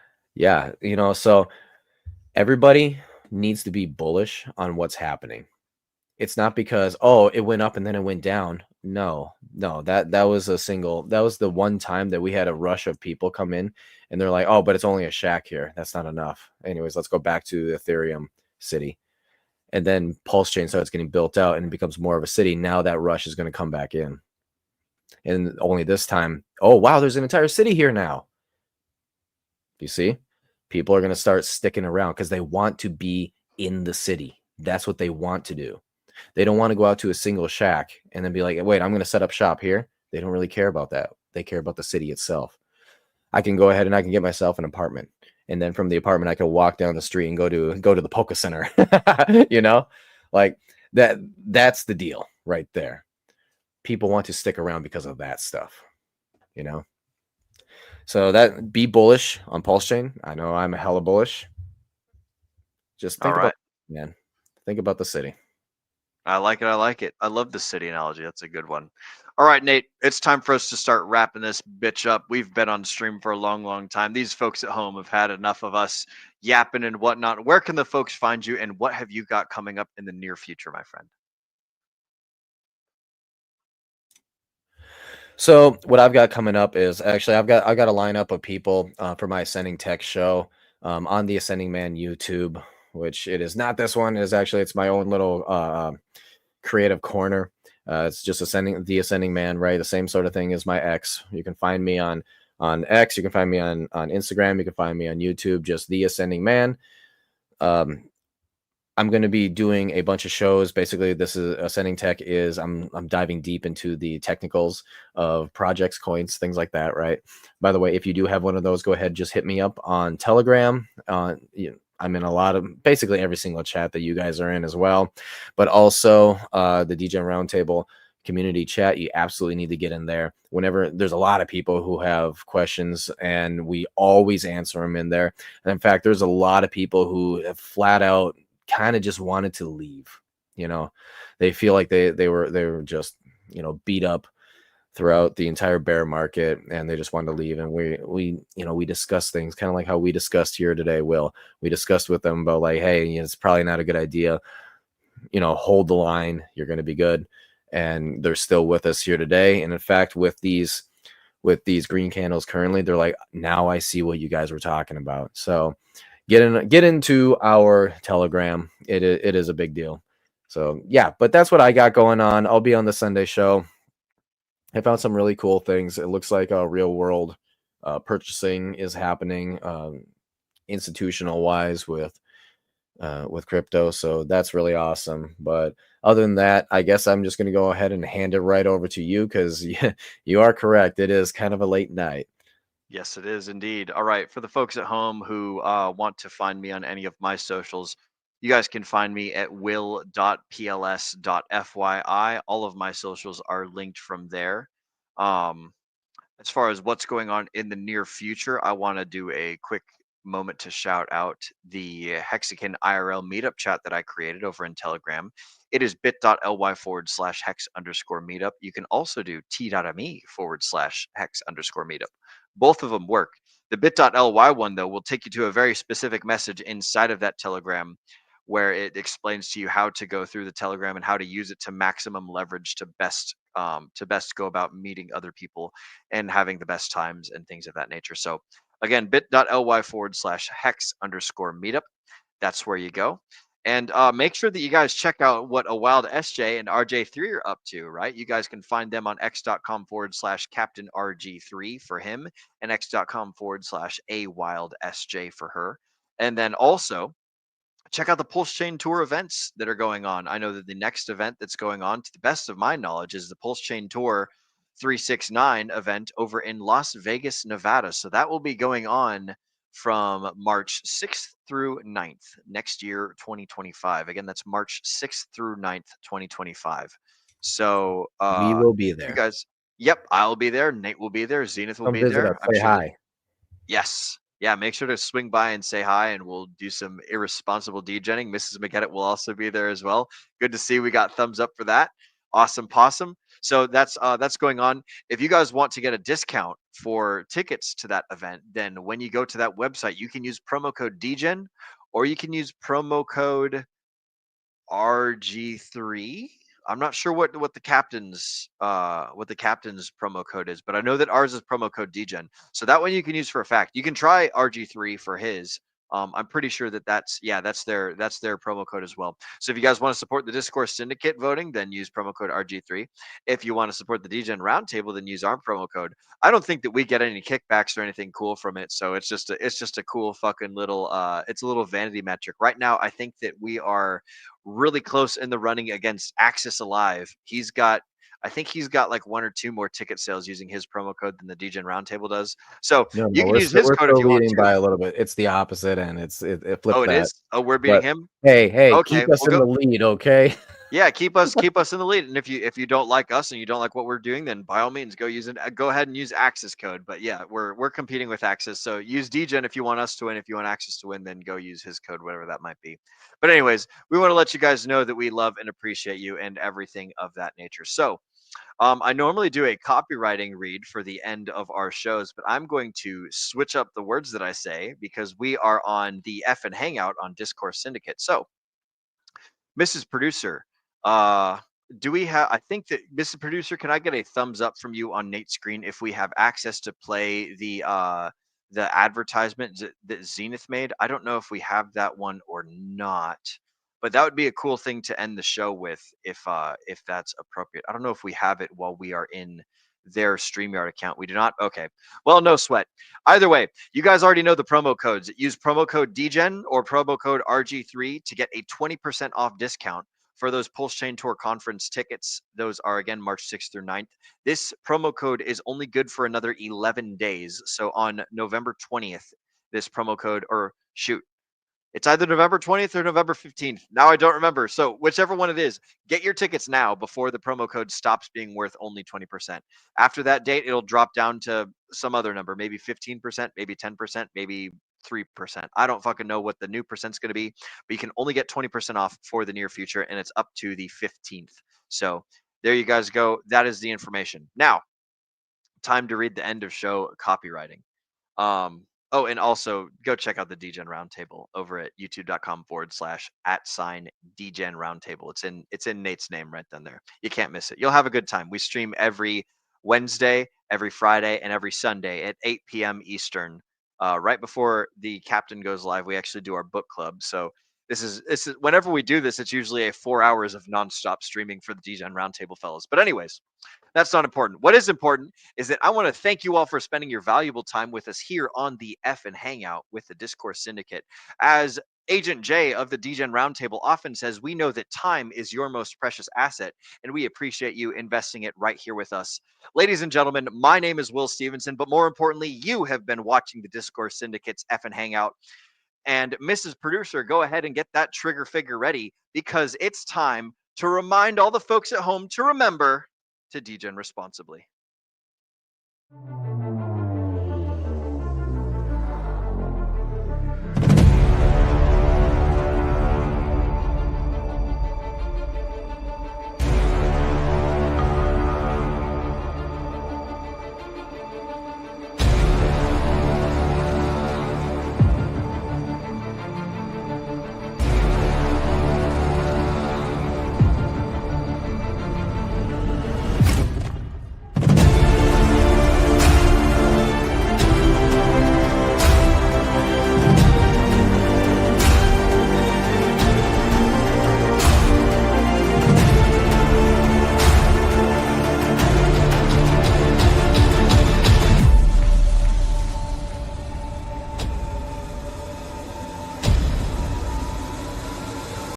[SPEAKER 2] You know, so everybody needs to be bullish on what's happening. It's not because, oh, it went up and then it went down. No, that was the one time that we had a rush of people come in, and they're like, oh, but it's only a shack here. That's not enough. Anyways, let's go back to Ethereum City. And then PulseChain starts getting built out and it becomes more of a city. Now that rush is going to come back in. And only this time, oh, wow, there's an entire city here now. You see? People are going to start sticking around because they want to be in the city. That's what they want to do. They don't want to go out to a single shack and then be like, wait, I'm going to set up shop here. They don't really care about that. They care about the city itself. I can go ahead and I can get myself an apartment. And then from the apartment, I can walk down the street and go to the Poke Center. You know, like that's the deal right there. People want to stick around because of that stuff, you know. So that be bullish on PulseChain. I know I'm a hella bullish. Just think about man. Think about the city.
[SPEAKER 1] I like it. I like it. I love the city analogy. That's a good one. All right, Nate, it's time for us to start wrapping this bitch up. We've been on stream for a long, long time. These folks at home have had enough of us yapping and whatnot. Where can the folks find you, and what have you got coming up in the near future, my friend?
[SPEAKER 2] So what I've got coming up is actually I've got a lineup of people for my Ascending Tech show on the Ascending Man YouTube, which it is not this one. It's my own little creative corner. It's just the Ascending Man, right? The same sort of thing as my X. You can find me on X. You can find me on Instagram. You can find me on YouTube. Just the Ascending Man. I'm going to be doing a bunch of shows. Basically, this is Ascending Tech is I'm diving deep into the technicals of projects, coins, things like that, right? By the way, if you do have one of those, go ahead, just hit me up on Telegram. I'm in basically every single chat that you guys are in as well, but also the Degen Roundtable community chat. You absolutely need to get in there. Whenever there's a lot of people who have questions, and we always answer them in there. And in fact, there's a lot of people who have flat out kind of just wanted to leave. You know, they feel like they were just, you know, beat up throughout the entire bear market, and they just wanted to leave. And we discuss things kind of like how we discussed here today. We discussed with them about like, hey, it's probably not a good idea, you know, hold the line, you're going to be good. And they're still with us here today. And in fact, with these green candles currently, they're like, now I see what you guys were talking about. So get into our Telegram. It is a big deal. So yeah, but that's what I got going on. I'll be on the Sunday show. I found some really cool things. It looks like a real world purchasing is happening institutional wise with crypto. So that's really awesome. But other than that, I guess I'm just going to go ahead and hand it right over to you, because you are correct. It is kind of a late night.
[SPEAKER 1] Yes, it is indeed. All right. For the folks at home who want to find me on any of my socials, you guys can find me at will.pls.fyi. All of my socials are linked from there. As far as what's going on in the near future, I want to do a quick moment to shout out the Hexican IRL meetup chat that I created over in Telegram. It is bit.ly/hex_meetup. You can also do t.me/hex_meetup. Both of them work. The bit.ly one, though, will take you to a very specific message inside of that Telegram where it explains to you how to go through the Telegram and how to use it to maximum leverage to best go about meeting other people and having the best times and things of that nature. So again, bit.ly/hex_meetup. That's where you go. And make sure that you guys check out what a wild SJ and RJ3 are up to, right? You guys can find them on x.com/Captain RG3 for him, and x.com/a wild SJ for her. And then also check out the PulseChain Tour events that are going on. I know that the next event that's going on, to the best of my knowledge, is the PulseChain Tour 369 event over in Las Vegas, Nevada. So that will be going on from March 6th through 9th next year, 2025. Again, that's March 6th through 9th, 2025. So
[SPEAKER 2] We will be there.
[SPEAKER 1] you guys, yep, I'll be there. Nate will be there. Zenith will
[SPEAKER 2] Come
[SPEAKER 1] be
[SPEAKER 2] visit
[SPEAKER 1] there.
[SPEAKER 2] us.
[SPEAKER 1] I'm
[SPEAKER 2] Say
[SPEAKER 1] sure
[SPEAKER 2] hi.
[SPEAKER 1] Yes. Yeah, make sure to swing by and say hi, and we'll do some irresponsible degenning. Mrs. McGettit will also be there as well. Good to see we got thumbs up for that. Awesome possum. So that's going on. If you guys want to get a discount for tickets to that event, then when you go to that website, you can use promo code Degen, or you can use promo code RG3. I'm not sure what the captain's promo code is, but I know that ours is promo code Degen. So that one you can use for a fact. You can try RG3 for his. I'm pretty sure that's their promo code as well. So if you guys want to support the Discourse Syndicate voting, then use promo code RG3. If you want to support the Degen Roundtable, then use our promo code. I don't think that we get any kickbacks or anything cool from it, so it's just a cool fucking little it's a little vanity metric. Right now, I think that we are really close in the running against Axis Alive. I think he's got like 1 or 2 more ticket sales using his promo code than the Degen Roundtable does. So you can use his code if you want to.
[SPEAKER 2] By a little bit. It's the opposite, and it flipped.
[SPEAKER 1] Oh, it
[SPEAKER 2] that.
[SPEAKER 1] is. Oh, we're beating him.
[SPEAKER 2] Hey,
[SPEAKER 1] okay,
[SPEAKER 2] keep us in the lead, okay?
[SPEAKER 1] Yeah, keep us in the lead. And if you don't like us and you don't like what we're doing, then by all means go ahead and use Axis code. But yeah, we're competing with Axis. So use Degen if you want us to win. If you want Axis to win, then go use his code, whatever that might be. But anyways, we want to let you guys know that we love and appreciate you and everything of that nature. So I normally do a copywriting read for the end of our shows, but I'm going to switch up the words that I say because we are on the FN Hangout on Discourse Syndicate. So, Mrs. Producer, do we have? I think that Mrs. Producer, can I get a thumbs up from you on Nate's screen if we have access to play the advertisement that Zenith made? I don't know if we have that one or not. But that would be a cool thing to end the show with if that's appropriate. I don't know if we have it while we are in their StreamYard account. We do not? Okay. Well, no sweat. Either way, you guys already know the promo codes. Use promo code Degen or promo code RG3 to get a 20% off discount for those PulseChain Tour Conference tickets. Those are, again, March 6th through 9th. This promo code is only good for another 11 days. So on November 20th, this promo code, or shoot, it's either November 20th or November 15th. Now I don't remember. So whichever one it is, get your tickets now before the promo code stops being worth only 20%. After that date, it'll drop down to some other number, maybe 15%, maybe 10%, maybe 3%. I don't fucking know what the new percent's going to be, but you can only get 20% off for the near future, and it's up to the 15th. So there you guys go. That is the information. Now, time to read the end of show copywriting. Oh, and also go check out the Degen Roundtable over at youtube.com/@Degen Roundtable. It's in Nate's name right down there. You can't miss it. You'll have a good time. We stream every Wednesday, every Friday, and every Sunday at 8 p.m. Eastern. Right before the captain goes live, we actually do our book club. So this is whenever we do this, it's usually a 4 hours of nonstop streaming for the Degen Roundtable fellows. But anyways, that's not important. What is important is that I want to thank you all for spending your valuable time with us here on the FN Hangout with the Discourse Syndicate. As Agent J of the Degen Roundtable often says, we know that time is your most precious asset, and we appreciate you investing it right here with us. Ladies and gentlemen, my name is Will Stevenson, but more importantly, you have been watching the Discourse Syndicate's FN Hangout. And Mrs. Producer, go ahead and get that trigger figure ready because it's time to remind all the folks at home to remember to Degen responsibly.